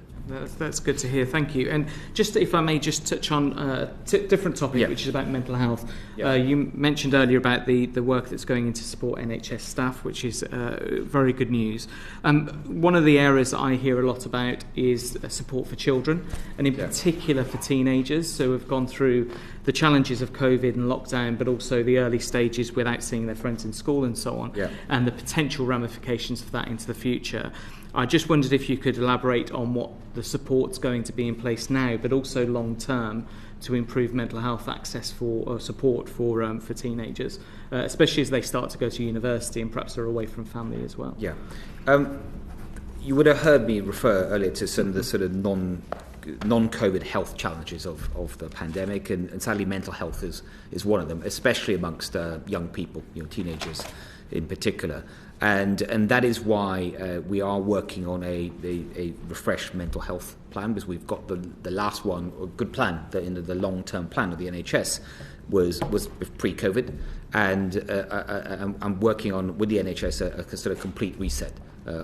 Speaker 6: That's good to hear. Thank you. And just if I may just touch on a different topic, which is about mental health. You mentioned earlier about the work that's going in to support NHS staff, which is very good news. One of the areas that I hear a lot about is support for children, and in particular for teenagers. So we've gone through the challenges of COVID and lockdown, but also the early stages without seeing their friends in school and so on, and the potential ramifications for that into the future. I just wondered if you could elaborate on what the support's going to be in place now, but also long term, to improve mental health access for support for teenagers, especially as they start to go to university and perhaps are away from family as well.
Speaker 2: Yeah. You would have heard me refer earlier to some of the sort of non-COVID health challenges of the pandemic, and sadly mental health is one of them, especially amongst young people, teenagers in particular. And that is why we are working on a refreshed mental health plan, because we've got the last one, a good plan, the long-term plan of the NHS was pre-COVID, and I'm working on with the NHS a sort of complete reset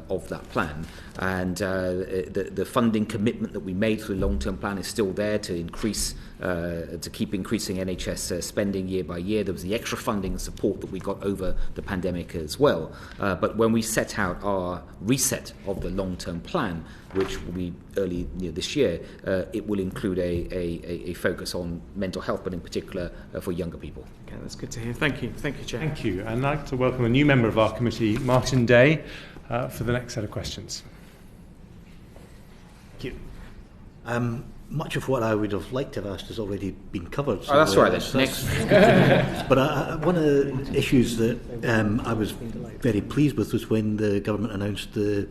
Speaker 2: of that plan, and the funding commitment that we made through the long-term plan is still there to increase, to keep increasing NHS spending year by year. There was the extra funding and support that we got over the pandemic as well. But when we set out our reset of the long-term plan, which will be early this year, it will include a focus on mental health, but in particular for younger people.
Speaker 6: Okay, that's good to hear. Thank you, Chair.
Speaker 1: Thank you. And I'd like to welcome a new member of our committee, Martin Day, for the next set of questions.
Speaker 7: Thank you. Much of what I would have liked to have asked has already been covered. So,
Speaker 2: that's right then. Next.
Speaker 7: But one of the issues that I was very pleased with was when the government announced the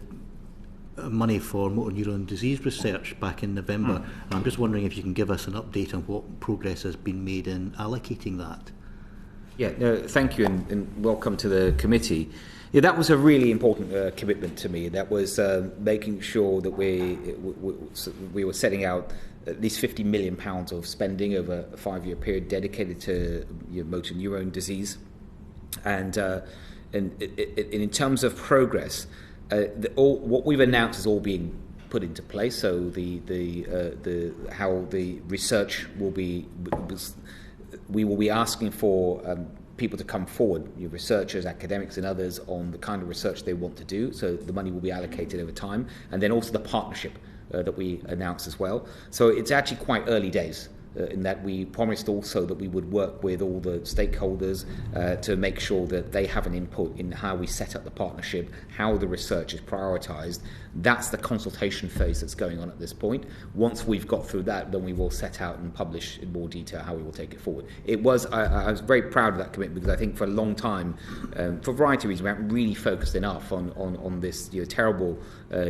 Speaker 7: money for motor neuron disease research back in November. And I'm just wondering if you can give us an update on what progress has been made in allocating that.
Speaker 2: Yeah, no, thank you, and welcome to the committee. Yeah, that was a really important commitment to me. That was making sure that we were setting out at least £50 million of spending over a 5-year period dedicated to motor neuron disease, and in terms of progress, what we've announced is all being put into place. So how the research will be, we will be asking for people to come forward, researchers, academics and others, on the kind of research they want to do. So the money will be allocated over time, and then also the partnership that we announced as well. So it's actually quite early days in that we promised also that we would work with all the stakeholders to make sure that they have an input in how we set up the partnership, how the research is prioritised. That's the consultation phase that's going on at this point. Once we've got through that, then we will set out and publish in more detail how we will take it forward. I was very proud of that commitment, because I think for a long time, for a variety of reasons, we haven't really focused enough on this terrible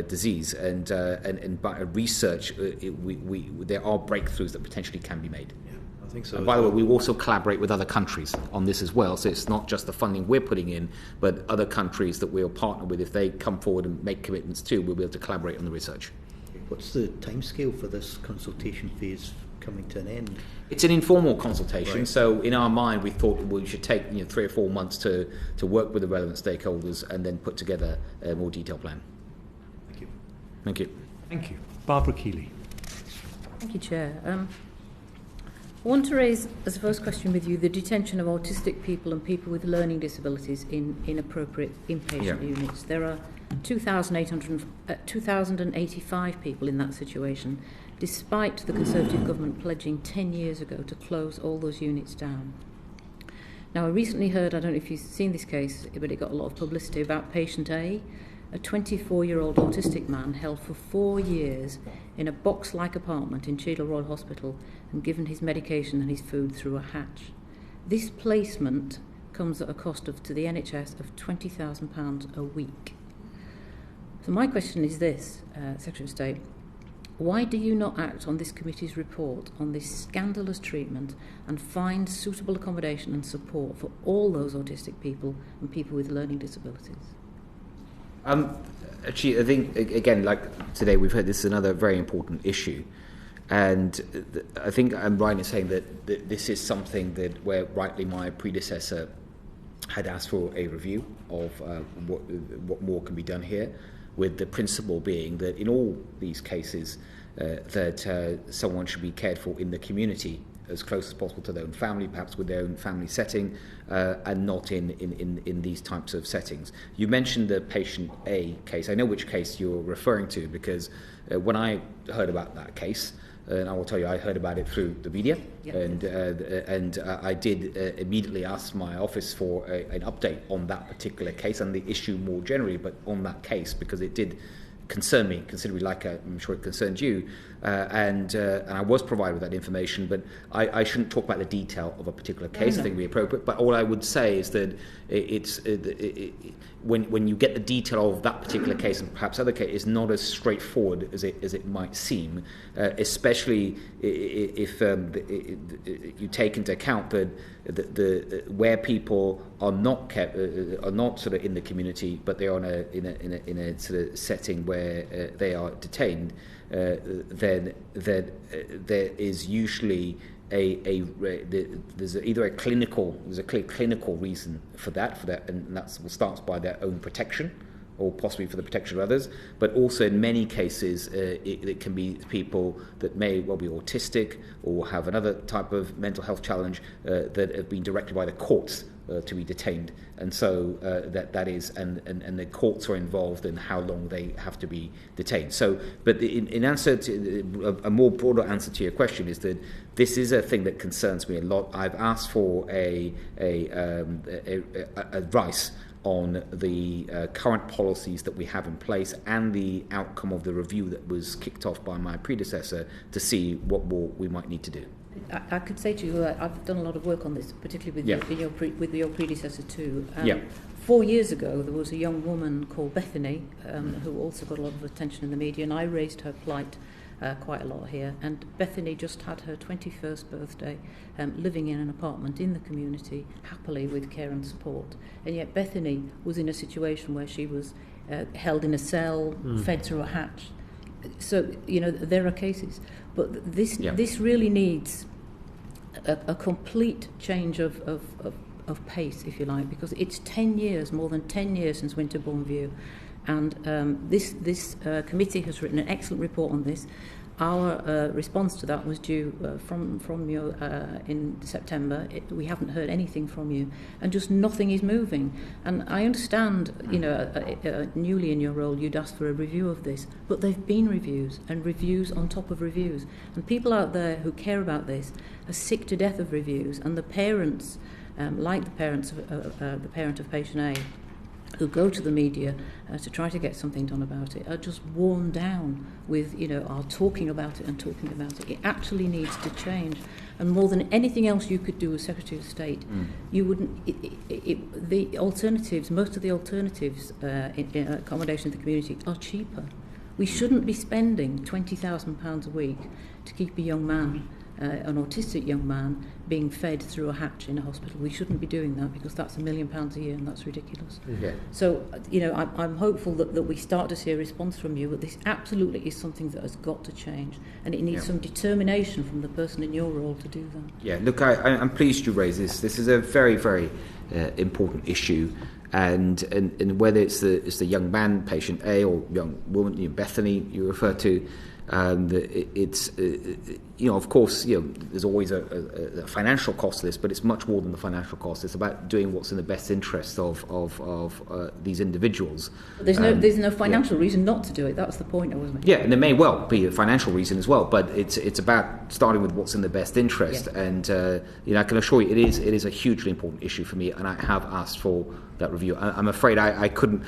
Speaker 2: disease, and by research, there are breakthroughs that potentially can be made.
Speaker 7: Yeah, I think so.
Speaker 2: And by the way, we also collaborate with other countries on this as well. So it's not just the funding we're putting in, but other countries that we'll partner with. If they come forward and make commitments too, we'll be able to collaborate on the research.
Speaker 7: What's the timescale for this consultation phase coming to an end?
Speaker 2: It's an informal consultation,
Speaker 7: right.
Speaker 2: So in our mind we thought we should take 3 or 4 months to work with the relevant stakeholders and then put together a more detailed plan.
Speaker 7: Thank you.
Speaker 2: Thank you.
Speaker 1: Thank you. Barbara Keeley.
Speaker 8: Thank you, Chair. I want to raise as a first question with you the detention of autistic people and people with learning disabilities in inappropriate inpatient units. There are 2,085 people in that situation, despite the Conservative government pledging 10 years ago to close all those units down. Now, I recently heard, I don't know if you've seen this case, but it got a lot of publicity, about patient A, a 24-year-old autistic man held for 4 years in a box-like apartment in Cheadle Royal Hospital and given his medication and his food through a hatch. This placement comes at a cost to the NHS of £20,000 a week. So my question is this, Secretary of State, why do you not act on this committee's report on this scandalous treatment and find suitable accommodation and support for all those autistic people and people with learning disabilities?
Speaker 2: Actually, I think, again, like today, we've heard this is another very important issue. And I think I'm right in saying that this is something that where rightly my predecessor had asked for a review of what more can be done here, with the principle being that in all these cases that someone should be cared for in the community as close as possible to their own family, perhaps with their own family setting, and not in these types of settings. You mentioned the patient A case. I know which case you're referring to, because when I heard about that case, and I will tell you, I heard about it through the media, and I did immediately ask my office for an update on that particular case and the issue more generally, but on that case, because it did concern me considerably, like I'm sure it concerned you, and I was provided with that information, but I shouldn't talk about the detail of a particular case. I think it would be appropriate, but all I would say is that when you get the detail of that particular case and perhaps other cases, it's not as straightforward as it might seem, especially if you take into account that where people are not kept, are not sort of in the community, but they are in a sort of setting where they are detained, then there is usually there's either a clear clinical reason for that, and that starts by their own protection, or possibly for the protection of others, but also in many cases it can be people that may well be autistic or have another type of mental health challenge that have been directed by the courts to be detained, and so that is, and the courts are involved in how long they have to be detained. So, but in answer to a more broader answer to your question is that this is a thing that concerns me a lot. I've asked for a advice on the current policies that we have in place and the outcome of the review that was kicked off by my predecessor to see what more we might need to do.
Speaker 8: I could say to you, I've done a lot of work on this, particularly with your predecessor too. 4 years ago, there was a young woman called Bethany who also got a lot of attention in the media, and I raised her plight quite a lot here. And Bethany just had her 21st birthday living in an apartment in the community, happily with care and support. And yet Bethany was in a situation where she was held in a cell, fed through a hatch. So, there are cases. But this really needs a complete change of pace, if you like, because it's 10 years, more than 10 years since Winterbourne View. And this committee has written an excellent report on this. Our response to that was due from you in September. We haven't heard anything from you, and just nothing is moving. And I understand, newly in your role, you'd asked for a review of this, but there've been reviews and reviews on top of reviews. And people out there who care about this are sick to death of reviews, and the parents, like the parent of patient A, who go to the media to try to get something done about it, are just worn down with, are talking about it and talking about it. It actually needs to change. And more than anything else you could do as Secretary of State, you wouldn't, the alternatives, most of the alternatives in accommodation in the community are cheaper. We shouldn't be spending £20,000 a week to keep a young man, an autistic young man, being fed through a hatch in a hospital. We shouldn't be doing that, because that's £1 million a year, and that's ridiculous. Yeah. So, I'm hopeful that we start to see a response from you, but this absolutely is something that has got to change, and it needs some determination from the person in your role to do that. Yeah,
Speaker 2: look, I'm pleased you raised this. This is a very, very important issue, and whether it's the young man, patient A, or young woman, Bethany, you refer to, it's of course, there's always a financial cost to this, but it's much more than the financial cost. It's about doing what's in the best interest of these individuals.
Speaker 8: There's no financial reason not to do it. That's the point, wasn't it?
Speaker 2: Yeah, and there may well be a financial reason as well, but it's about starting with what's in the best interest. Yeah. And I can assure you, it is a hugely important issue for me, and I have asked for that review. I'm afraid I couldn't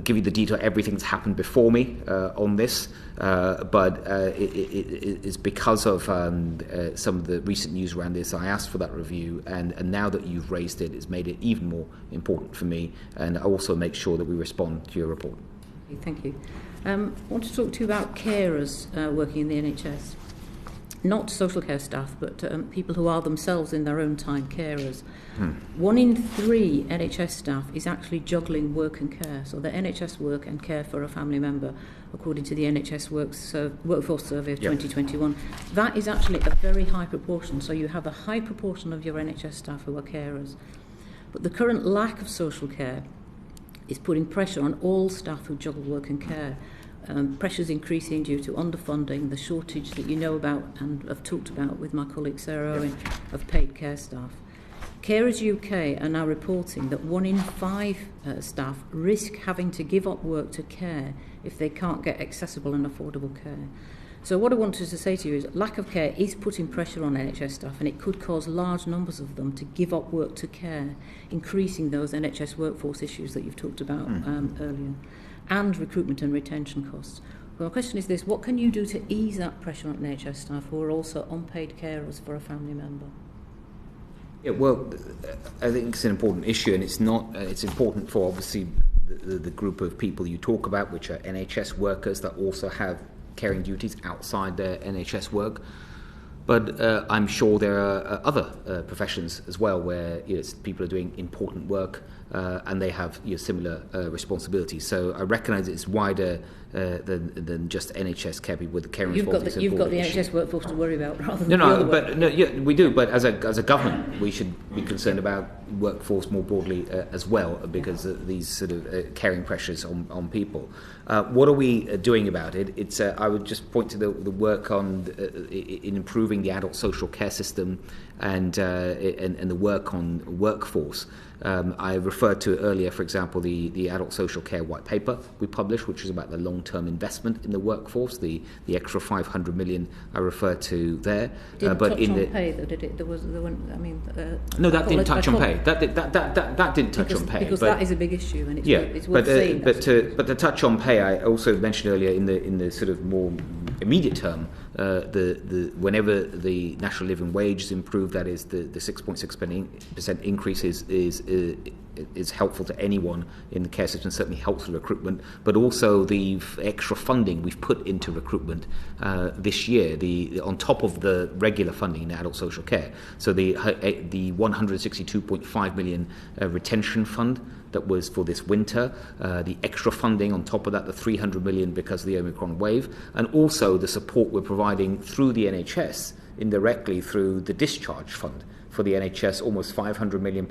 Speaker 2: give you the detail of everything that's happened before me on this, but it's because of some of the recent news around this. I asked for that review, and now that you've raised it, it's made it even more important for me, and I also make sure that we respond to your report.
Speaker 8: Thank you. I want to talk to you about carers working in the NHS. not social care staff, but people who are themselves in their own time carers. 1 in 3 NHS staff is actually juggling work and care. So the NHS work and care for a family member, according to the NHS Workforce Survey of 2021. That is actually a very high proportion. So you have a high proportion of your NHS staff who are carers. But the current lack of social care is putting pressure on all staff who juggle work and care. Pressures increasing due to underfunding, the shortage that you know about and have talked about with my colleague Sarah Owen of paid care staff. Carers UK are now reporting that 1 in 5 staff risk having to give up work to care if they can't get accessible and affordable care. So what I wanted to say to you is lack of care is putting pressure on NHS staff, and it could cause large numbers of them to give up work to care, increasing those NHS workforce issues that you've talked about earlier, and recruitment and retention costs. Well, my question is this: what can you do to ease that pressure on NHS staff who are also unpaid carers for a family member?
Speaker 2: Yeah, well, I think it's an important issue, and it's not. It's important for obviously the group of people you talk about, which are NHS workers that also have caring duties outside their NHS work. But I'm sure there are other professions as well where people are doing important work and they have similar responsibilities. So I recognise it's wider than just NHS care people with the caring responsibilities.
Speaker 8: You've got the NHS workforce to worry about rather than
Speaker 2: we do. But as a government, we should be concerned about workforce more broadly as well, because of these sort of caring pressures on people. What are we doing about it? It's I would just point to the work on in improving the adult social care system and the work on workforce. I referred to earlier, for example, the adult social care white paper we published, which is about the long-term investment in the workforce, the extra 500 million I referred to there.
Speaker 8: Didn't
Speaker 2: but
Speaker 8: touch
Speaker 2: in
Speaker 8: on
Speaker 2: the
Speaker 8: pay, though, did it? There wasn't. I mean,
Speaker 2: no, that didn't touch on pay. That didn't touch on pay
Speaker 8: because that is a big issue, and it's worth saying.
Speaker 2: But to touch on pay, I also mentioned earlier in the sort of more immediate term, whenever the national living wage is improved, that is the 6.6% increase is helpful to anyone in the care system, certainly helps with recruitment, but also the extra funding we've put into recruitment this year, on top of the regular funding in adult social care. So the 162.5 million retention fund that was for this winter, the extra funding on top of that, the 300 million because of the Omicron wave, and also the support we're providing through the NHS indirectly through the discharge fund for the NHS, almost £500 million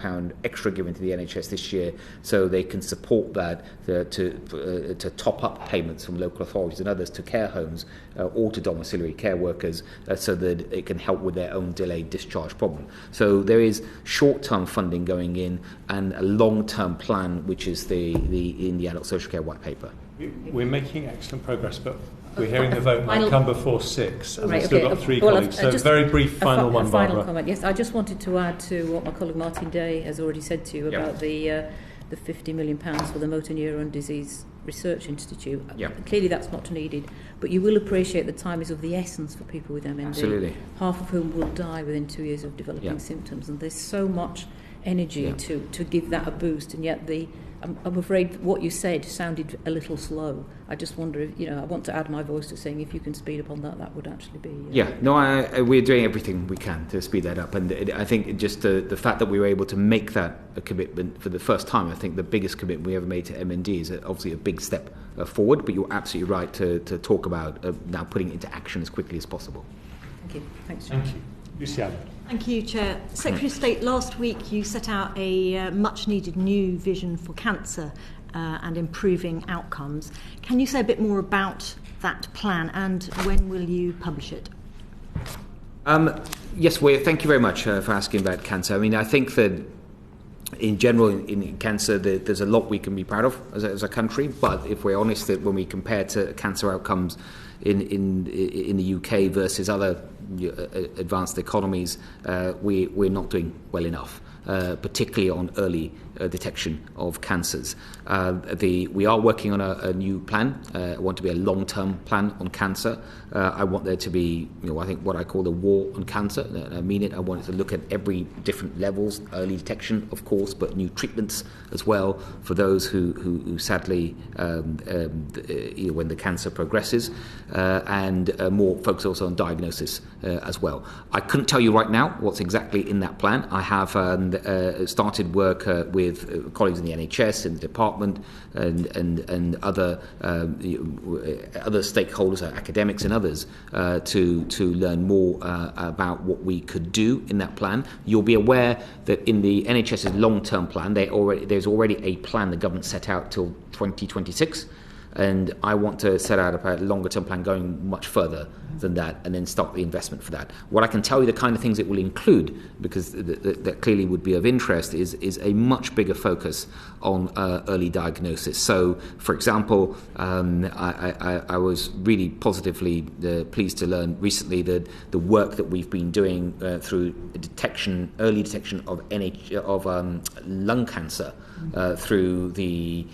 Speaker 2: extra given to the NHS this year, so they can support that to top up payments from local authorities and others to care homes or to domiciliary care workers, so that it can help with their own delayed discharge problem. So there is short-term funding going in and a long-term plan, which is in the adult social care white paper.
Speaker 1: We're making excellent progress, but we're hearing the vote might come before 6, and we've still got 3 colleagues. So very brief final one, Barbara.
Speaker 8: Final comment. Yes, I just wanted to add to what my colleague Martin Day has already said to you about the £50 million for the Motor Neurone Disease Research Institute. Clearly that's not needed, but you will appreciate that time is of the essence for people with MND.
Speaker 2: Absolutely.
Speaker 8: Half of whom will die within 2 years of developing symptoms, and there's so much energy to give that a boost, and yet I'm afraid what you said sounded a little slow. I just wonder if, I want to add my voice to saying if you can speed up on that, that would actually be...
Speaker 2: we're doing everything we can to speed that up. And I think just the fact that we were able to make that a commitment for the first time, I think the biggest commitment we ever made to MND is obviously a big step forward, but you're absolutely right to talk about now putting it into action as quickly as possible.
Speaker 8: Thank you. Thanks,
Speaker 1: Thank you. Luciana.
Speaker 9: Thank you, Chair. Secretary of State, last week you set out a much-needed new vision for cancer and improving outcomes. Can you say a bit more about that plan, and when will you publish it?
Speaker 2: Yes, thank you very much for asking about cancer. I mean, I think that in general, in cancer, there's a lot we can be proud of as a country, but if we're honest, that when we compare to cancer outcomes in the UK versus other advanced economies, we're not doing well enough. particularly on early detection of cancers. We are working on a new plan. I want to be a long-term plan on cancer. I want there to be, I think what I call the war on cancer. I mean it. I want it to look at every different levels, early detection, of course, but new treatments as well for those who sadly, when the cancer progresses, and more focus also on diagnosis as well. I couldn't tell you right now what's exactly in that plan. I have started work with colleagues in the NHS, in the department, and other stakeholders, academics and others, to learn more about what we could do in that plan. You'll be aware that in the NHS's long-term plan, there's already a plan the government set out till 2026. And I want to set out a longer-term plan going much further than that, and then start the investment for that. What I can tell you, the kind of things it will include, because that clearly would be of interest, is a much bigger focus on early diagnosis. So, for example, I was really positively pleased to learn recently that the work that we've been doing through early detection of lung cancer through the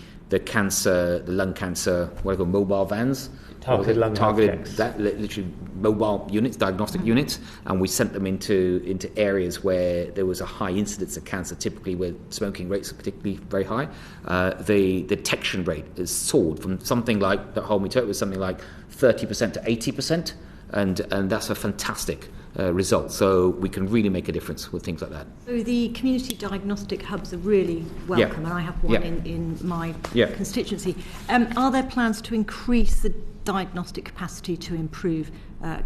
Speaker 2: lung cancer, what I call mobile vans,
Speaker 10: targeted
Speaker 2: literally mobile units, diagnostic units, and we sent them into areas where there was a high incidence of cancer, typically where smoking rates are particularly very high. The detection rate has soared from something like, that hold me to it, was something like 30% to 80%, and that's a fantastic result. So we can really make a difference with things like that.
Speaker 9: So the community diagnostic hubs are really welcome, and I have one in my constituency. Are there plans to increase the diagnostic capacity to improve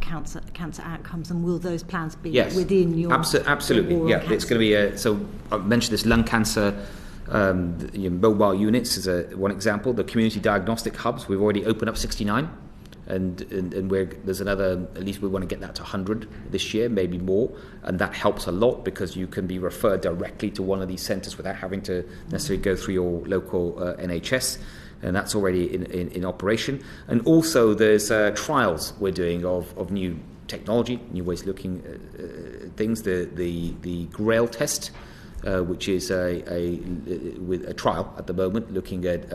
Speaker 9: cancer outcomes, and will those plans be within your
Speaker 2: absolutely? It's going to be so I mentioned this lung cancer mobile units is one example. The community diagnostic hubs, we've already opened up 69. And there's another, at least we want to get that to 100 this year, maybe more, and that helps a lot because you can be referred directly to one of these centres without having to necessarily go through your local NHS, and that's already in operation. And also there's trials we're doing of new technology, new ways of looking at things. The Grail test, which is with a trial at the moment, looking at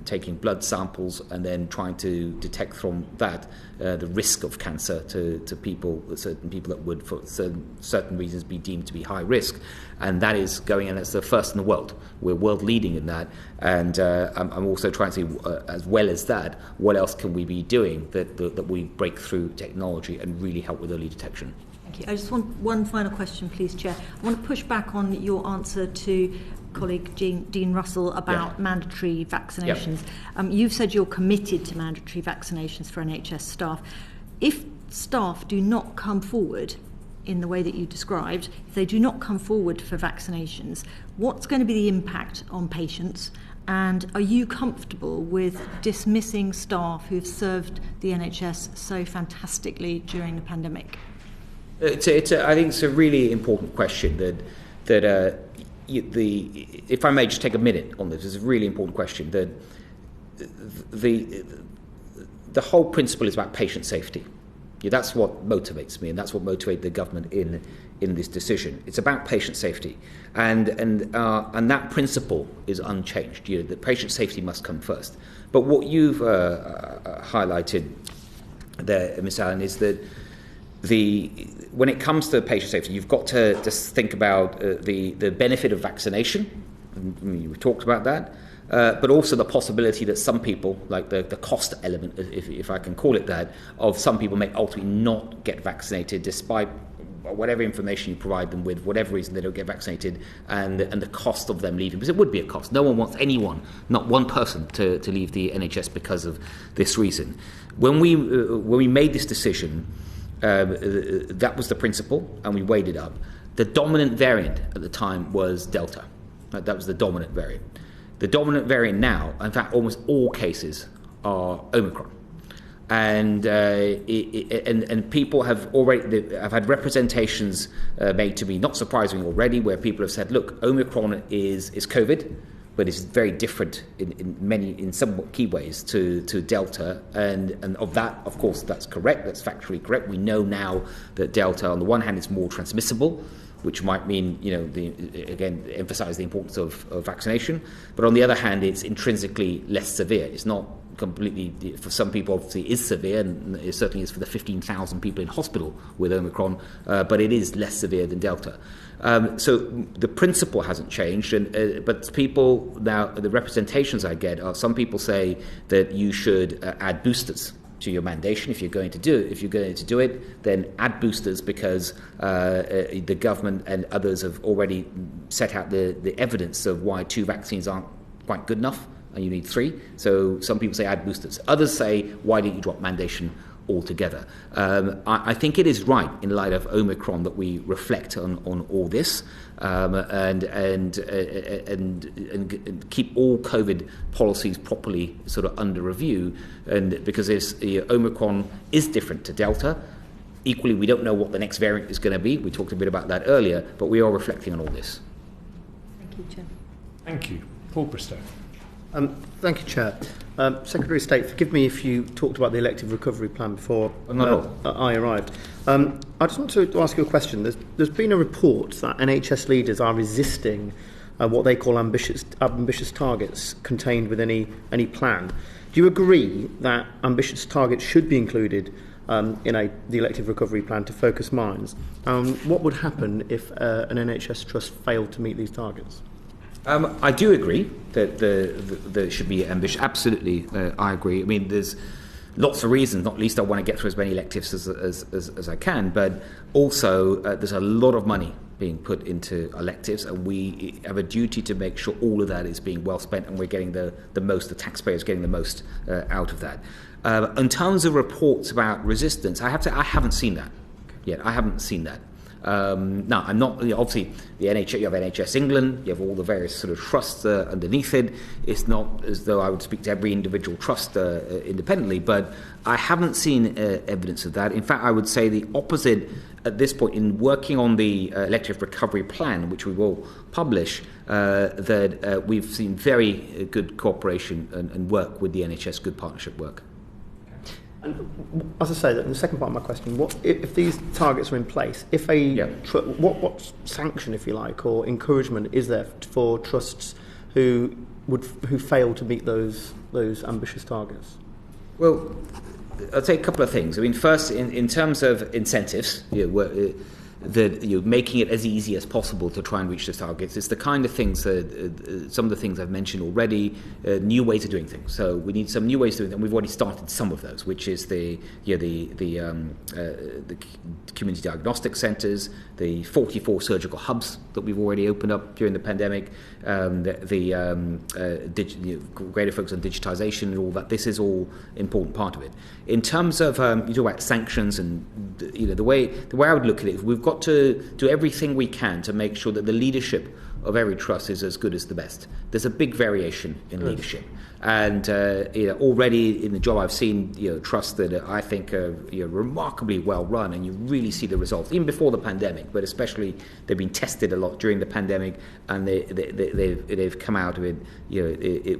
Speaker 2: taking blood samples and then trying to detect from that the risk of cancer to certain people that would, for certain reasons, be deemed to be high risk. And that is going in as the first in the world. We're world leading in that. And I'm also trying to see, as well as that, what else can we be doing that we break through technology and really help with early detection.
Speaker 9: Thank you. I just want one final question, please, Chair. I want to push back on your answer to colleague Dean Russell about mandatory vaccinations. You've said you're committed to mandatory vaccinations for NHS staff. If staff do not come forward in the way that you described, if they do not come forward for vaccinations, what's going to be the impact on patients? And are you comfortable with dismissing staff who've served the NHS so fantastically during the pandemic?
Speaker 2: I think it's a really important question that if I may just take a minute on this, it's a really important question. That the whole principle is about patient safety. That's what motivates me, and that's what motivated the government in this decision. It's about patient safety, and that principle is unchanged. That patient safety must come first. But what you've highlighted there, Ms. Allen, is that when it comes to patient safety, you've got to just think about the benefit of vaccination. We've talked about that, but also the possibility that some people, like the cost element, if I can call it that, of some people may ultimately not get vaccinated despite whatever information you provide them with, whatever reason they don't get vaccinated, and the cost of them leaving, because it would be a cost. No one wants anyone, not one person, to leave the NHS because of this reason. When we made this decision, that was the principle, and we weighed it up. The dominant variant at the time was Delta. That was the dominant variant. The dominant variant now, in fact, almost all cases are Omicron. And people have had representations made to me, not surprisingly already, where people have said, look, Omicron is COVID, but it's very different in somewhat key ways to Delta, and of that, of course, that's correct. That's factually correct. We know now that Delta, on the one hand, is more transmissible. which might mean, again, emphasise the importance of vaccination. But on the other hand, it's intrinsically less severe. It's not completely, for some people, obviously, is severe, and it certainly is for the 15,000 people in hospital with Omicron, but it is less severe than Delta. So the principle hasn't changed, but people now, the representations I get are some people say that you should add boosters to your mandation if you're going to do it. If you're going to do it, then add boosters because the government and others have already set out the evidence of why 2 vaccines aren't quite good enough and you need 3. So some people say add boosters. Others say, why don't you drop mandation altogether? I think it is right in light of Omicron that we reflect on all this and keep all COVID policies properly sort of under review. And because Omicron is different to Delta. Equally, we don't know what the next variant is going to be. We talked a bit about that earlier, but we are reflecting on all this.
Speaker 9: Thank you, Chair.
Speaker 1: Thank you. Paul Bristow.
Speaker 10: Thank you, Chair. Secretary of State, forgive me if you talked about the elective recovery plan before I arrived. I just want to ask you a question. There's been a report that NHS leaders are resisting what they call ambitious targets contained within any plan. Do you agree that ambitious targets should be included in the elective recovery plan to focus minds? What would happen if an NHS trust failed to meet these targets?
Speaker 2: I do agree that there should be ambitious. Absolutely, I agree. I mean, there's lots of reasons, not least I want to get through as many electives as I can, but also there's a lot of money being put into electives, and we have a duty to make sure all of that is being well spent and we're getting the most, the taxpayers getting the most out of that. In terms of reports about resistance, I have to say I haven't seen that yet. I haven't seen that. Now, I'm not, obviously, the NHS, you have NHS England, you have all the various sort of trusts underneath it. It's not as though I would speak to every individual trust independently, but I haven't seen evidence of that. In fact, I would say the opposite at this point in working on the elective recovery plan, which we will publish, that we've seen very good cooperation and work with the NHS, good partnership work.
Speaker 10: And as I say, in the second part of my question, what if these targets are in place? If what sanction, if you like, or encouragement is there for trusts who fail to meet those ambitious targets?
Speaker 2: Well, I'll say a couple of things. I mean, first, in terms of incentives, making it as easy as possible to try and reach the targets. It's the kind of things that some of the things I've mentioned already, new ways of doing things. So we need some new ways of doing them. We've already started some of those, which is the community diagnostic centres, the 44 surgical hubs that we've already opened up during the pandemic, greater focus on digitisation and all that. This is all important part of it. In terms of you talk about sanctions and the way I would look at it is we've got to do everything we can to make sure that the leadership of every trust is as good as the best. There's a big variation in leadership, and already in the job I've seen trusts that I think are remarkably well run, and you really see the results even before the pandemic. But especially they've been tested a lot during the pandemic, and they've come out of it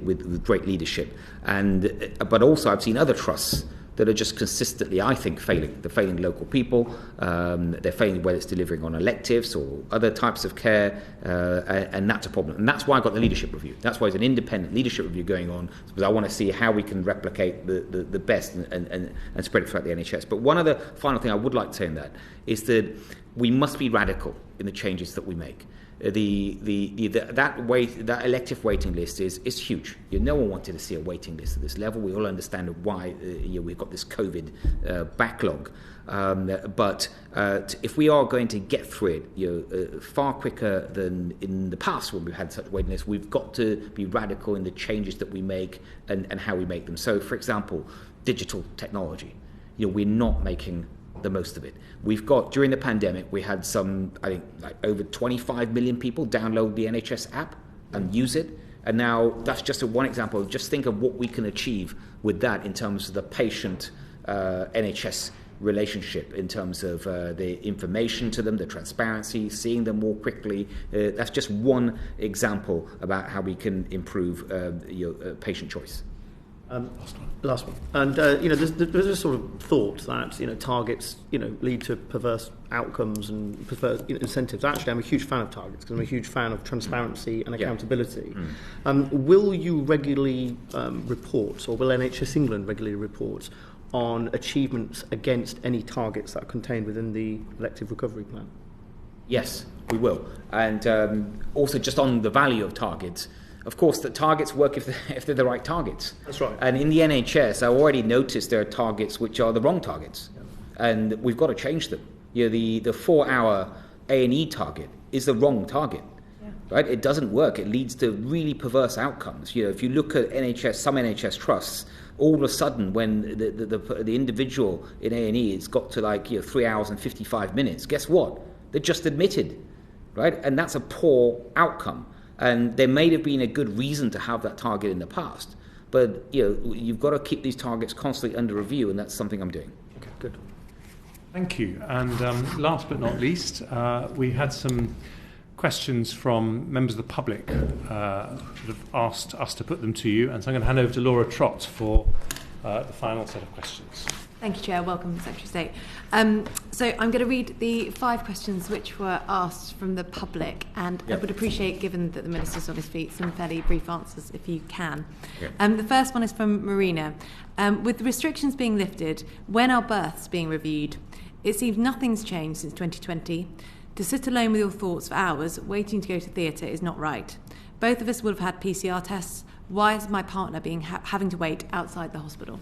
Speaker 2: with great leadership. But also I've seen other trusts that are just consistently, I think, failing. They're failing local people. They're failing whether it's delivering on electives or other types of care, and that's a problem. And that's why I got the leadership review. That's why there's an independent leadership review going on, because I want to see how we can replicate the best and spread it throughout the NHS. But one other final thing I would like to say in that is that we must be radical in the changes that we make. That elective waiting list is huge. No one wanted to see a waiting list at this level. We all understand why we've got this COVID backlog. But if we are going to get through it far quicker than in the past when we've had such waiting lists, we've got to be radical in the changes that we make and how we make them. So, for example, digital technology. We're not making the most of it. We've got, during the pandemic, we had over 25 million people download the NHS app and use it. And now that's just one example. Just think of what we can achieve with that in terms of the patient NHS relationship, in terms of the information to them, the transparency, seeing them more quickly. That's just one example about how we can improve patient choice.
Speaker 10: Last one. And there's a sort of thought that targets lead to perverse outcomes and perverse incentives. Actually, I'm a huge fan of targets because I'm a huge fan of transparency and accountability. Will you regularly report, or will NHS England regularly report on achievements against any targets that are contained within the elective recovery plan?
Speaker 2: Yes, we will. And also just on the value of targets, of course, the targets work if they're the right targets.
Speaker 10: That's right.
Speaker 2: And in the NHS, I already noticed there are targets which are the wrong targets. Yeah. And we've got to change them. The 4-hour A&E target is the wrong target. Yeah. Right? It doesn't work. It leads to really perverse outcomes. If you look at some NHS trusts, all of a sudden when the individual in A&E has got to 3 hours and 55 minutes, guess what? They're just admitted. Right? And that's a poor outcome. And there may have been a good reason to have that target in the past, but you've got to keep these targets constantly under review, and that's something I'm doing.
Speaker 10: Okay, good.
Speaker 1: Thank you. And last but not least, we had some questions from members of the public that have asked us to put them to you, and so I'm going to hand over to Laura Trott for the final set of questions.
Speaker 11: Thank you, Chair. Welcome, Secretary of State. So I'm going to read the 5 questions which were asked from the public, and I would appreciate, given that the Minister's on his feet, some fairly brief answers if you can. The first one is from Marina. With the restrictions being lifted, when are births being reviewed? It seems nothing's changed since 2020. To sit alone with your thoughts for hours waiting to go to theatre is not right. Both of us would have had PCR tests. Why is my partner having to wait outside the hospital?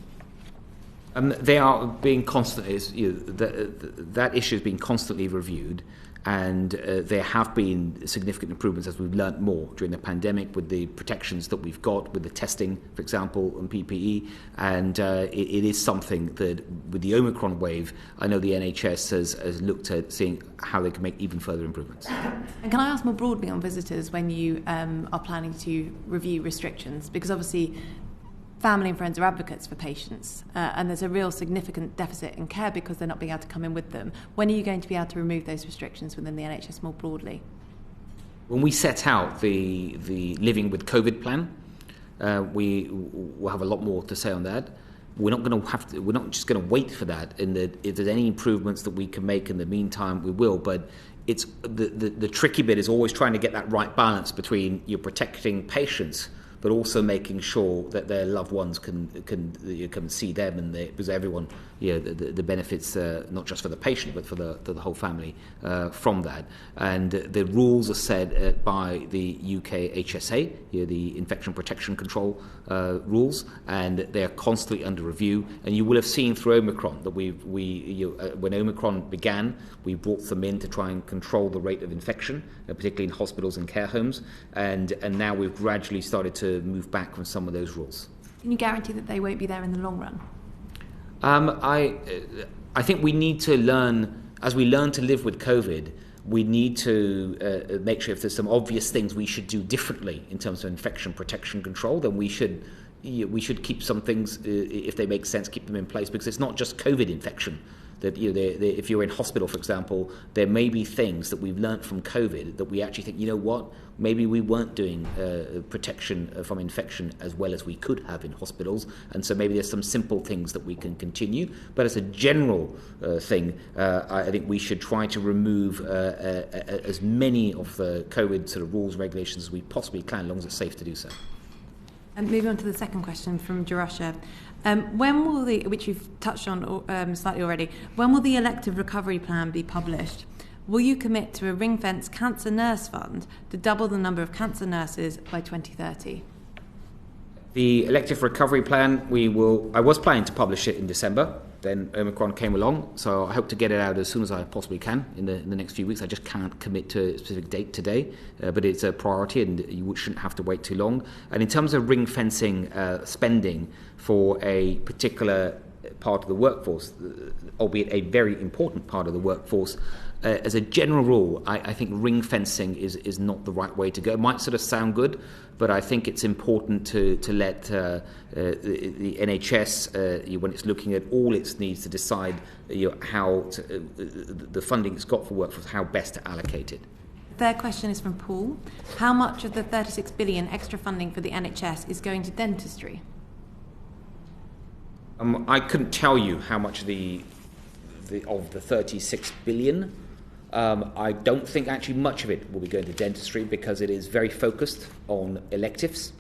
Speaker 2: They are being constantly, that issue is being constantly reviewed, and there have been significant improvements as we've learnt more during the pandemic with the protections that we've got, with the testing, for example, and PPE, and it is something that with the Omicron wave, I know the NHS has looked at seeing how they can make even further improvements.
Speaker 11: And can I ask more broadly on visitors when you are planning to review restrictions? Because obviously family and friends are advocates for patients, and there's a real significant deficit in care because they're not being able to come in with them. When are you going to be able to remove those restrictions within the NHS more broadly?
Speaker 2: When we set out the Living with COVID plan, we will have a lot more to say on that. We're not just going to wait for that. And if there's any improvements that we can make in the meantime, we will. But it's the tricky bit is always trying to get that right balance between you're protecting patients, but also making sure that their loved ones can see them, and because everyone, the benefits not just for the patient but for the whole family from that. And the rules are set by the UK HSA, the Infection Protection Control rules, and they are constantly under review. And you will have seen through Omicron that when Omicron began, we brought them in to try and control the rate of infection, particularly in hospitals and care homes, and now we've gradually started to move back from some of those rules.
Speaker 11: Can you guarantee that they won't be there in the long run?
Speaker 2: I think we need to learn, as we learn to live with COVID, we need to make sure if there's some obvious things we should do differently in terms of infection protection control, then we should keep some things, if they make sense, keep them in place, because it's not just COVID infection. That if you're in hospital, for example, there may be things that we've learnt from COVID that we actually think, maybe we weren't doing protection from infection as well as we could have in hospitals, and so maybe there's some simple things that we can continue. But as a general thing, I think we should try to remove as many of the COVID sort of rules, regulations as we possibly can, as long as it's safe to do so.
Speaker 11: And moving on to the second question from Jarasha. When will which you've touched on slightly already, when will the elective recovery plan be published? Will you commit to a ring-fence cancer nurse fund to double the number of cancer nurses by 2030?
Speaker 2: The elective recovery plan, I was planning to publish it in December, then Omicron came along, so I hope to get it out as soon as I possibly can in the next few weeks. I just can't commit to a specific date today, but it's a priority and you shouldn't have to wait too long. And in terms of ring-fencing spending for a particular part of the workforce, albeit a very important part of the workforce, as a general rule, I think ring fencing is not the right way to go. It might sort of sound good, but I think it's important to let the NHS, when it's looking at all its needs, to decide how the funding it's got for workforce, how best to allocate it.
Speaker 11: Third question is from Paul. How much of the 36 billion extra funding for the NHS is going to dentistry?
Speaker 2: I couldn't tell you how much of the 36 billion. I don't think actually much of it will be going to dentistry because it is very focused on electives,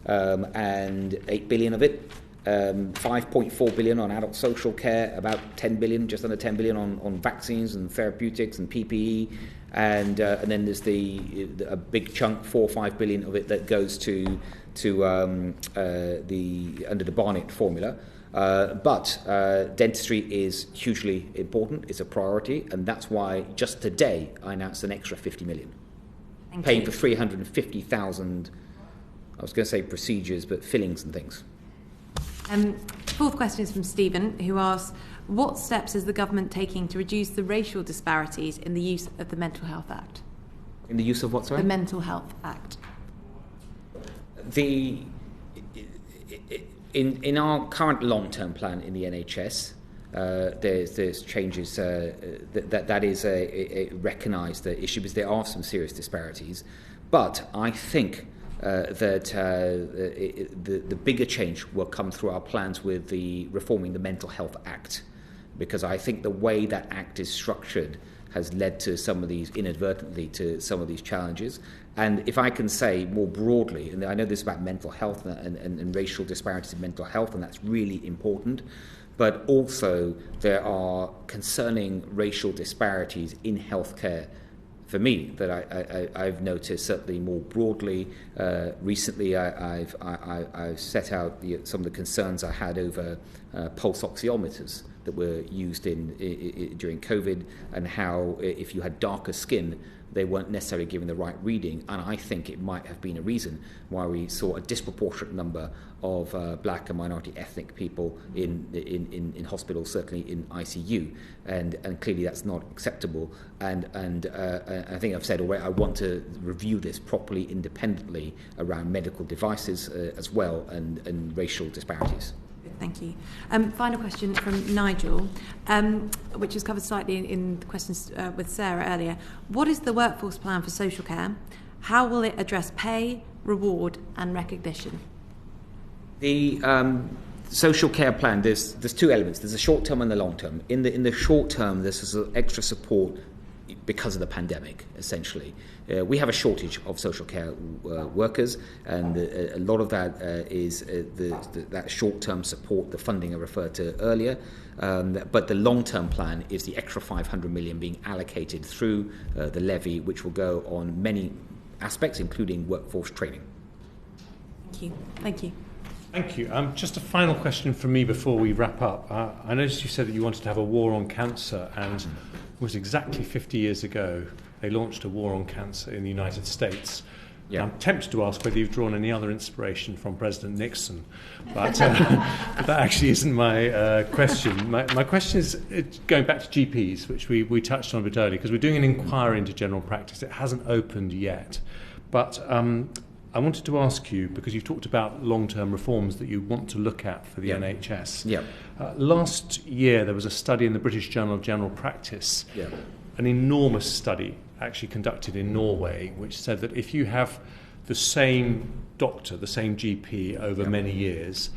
Speaker 2: and 8 billion of it. 5.4 billion on adult social care, about 10 billion, just under 10 billion on vaccines and therapeutics and PPE, and then there's a big chunk, 4 or 5 billion of it that goes to the under the Barnett formula. But dentistry is hugely important. It's a priority, and that's why just today I announced an extra 50 million, paying for 350,000. I was going to say procedures, but fillings and things.
Speaker 11: Fourth question is from Stephen, who asks, what steps is the government taking to reduce the racial disparities in the use of the Mental Health Act?
Speaker 2: In the use of what, sorry?
Speaker 11: The Mental Health Act.
Speaker 2: In our current long-term plan in the NHS, there's changes that is a recognised issue because there are some serious disparities. But I think that the bigger change will come through our plans with the reforming the Mental Health Act, because I think the way that Act is structured has led to some of these, inadvertently, to some of these challenges. And if I can say more broadly, and I know this is about mental health and racial disparities in mental health, and that's really important, but also there are concerning racial disparities in healthcare for me that I've noticed certainly more broadly. Recently, I've set out some of the concerns I had over pulse oximeters that were used during COVID, and how if you had darker skin, they weren't necessarily giving the right reading. And I think it might have been a reason why we saw a disproportionate number of black and minority ethnic people in hospitals, certainly in ICU, and clearly that's not acceptable. And I think I've said already, I want to review this properly, independently, around medical devices as well, and racial disparities.
Speaker 11: Thank you. Final question from Nigel, which was covered slightly in the questions with Sarah earlier. What is the workforce plan for social care? How will it address pay, reward and recognition?
Speaker 2: The social care plan, there's two elements. There's a short term and the long term. In the short term, this is extra support because of the pandemic, essentially. We have a shortage of social care workers, and a lot of that is that short-term support, the funding I referred to earlier. But the long-term plan is the extra 500 million being allocated through the levy, which will go on many aspects, including workforce training.
Speaker 11: Thank you. Thank you.
Speaker 1: Thank you. Just a final question from me before we wrap up. I noticed you said that you wanted to have a war on cancer, and it was exactly 50 years ago they launched a war on cancer in the United States. Yeah. I'm tempted to ask whether you've drawn any other inspiration from President Nixon, but that actually isn't my question. My question is going back to GPs, which we touched on a bit earlier, because we're doing an inquiry into general practice. It hasn't opened yet, but I wanted to ask you, because you've talked about long-term reforms that you want to look at for the NHS. Yeah. Last year there was a study in the British Journal of General Practice, an enormous study actually conducted in Norway, which said that if you have the same doctor, the same GP over many years,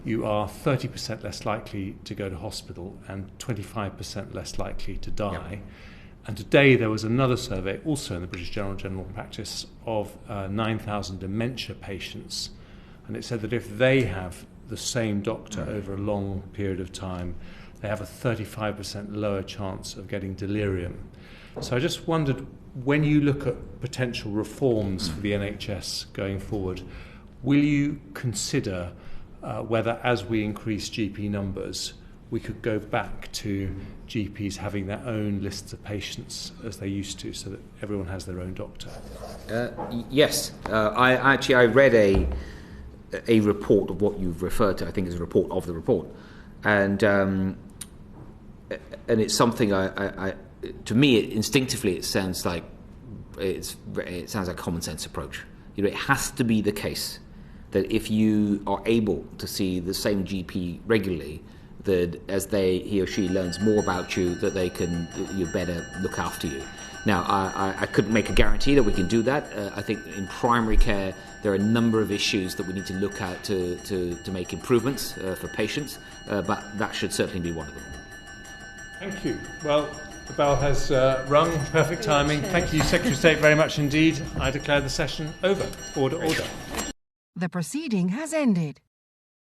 Speaker 1: you are 30% less likely to go to hospital and 25% less likely to die. And today there was another survey, also in the British Journal of General Practice, of 9,000 dementia patients. And it said that if they have the same doctor over a long period of time, they have a 35% lower chance of getting delirium. So I just wondered, when you look at potential reforms for the NHS going forward, will you consider whether, as we increase GP numbers, we could go back to GPs having their own lists of patients as they used to, so that everyone has their own doctor?
Speaker 2: Yes. I read a report of what you've referred to. I think it's a report of the report. And it's something to me, instinctively, it sounds like a common sense approach. You know, it has to be the case that if you are able to see the same GP regularly, that as he or she learns more about you, that you better look after you. Now, I couldn't make a guarantee that we can do that. I think in primary care there are a number of issues that we need to look at to make improvements for patients, but that should certainly be one of them.
Speaker 1: Thank you. Well, the bell has rung. Perfect timing. Thank you, Secretary of State, very much indeed. I declare the session over. Order.
Speaker 12: The proceeding has ended.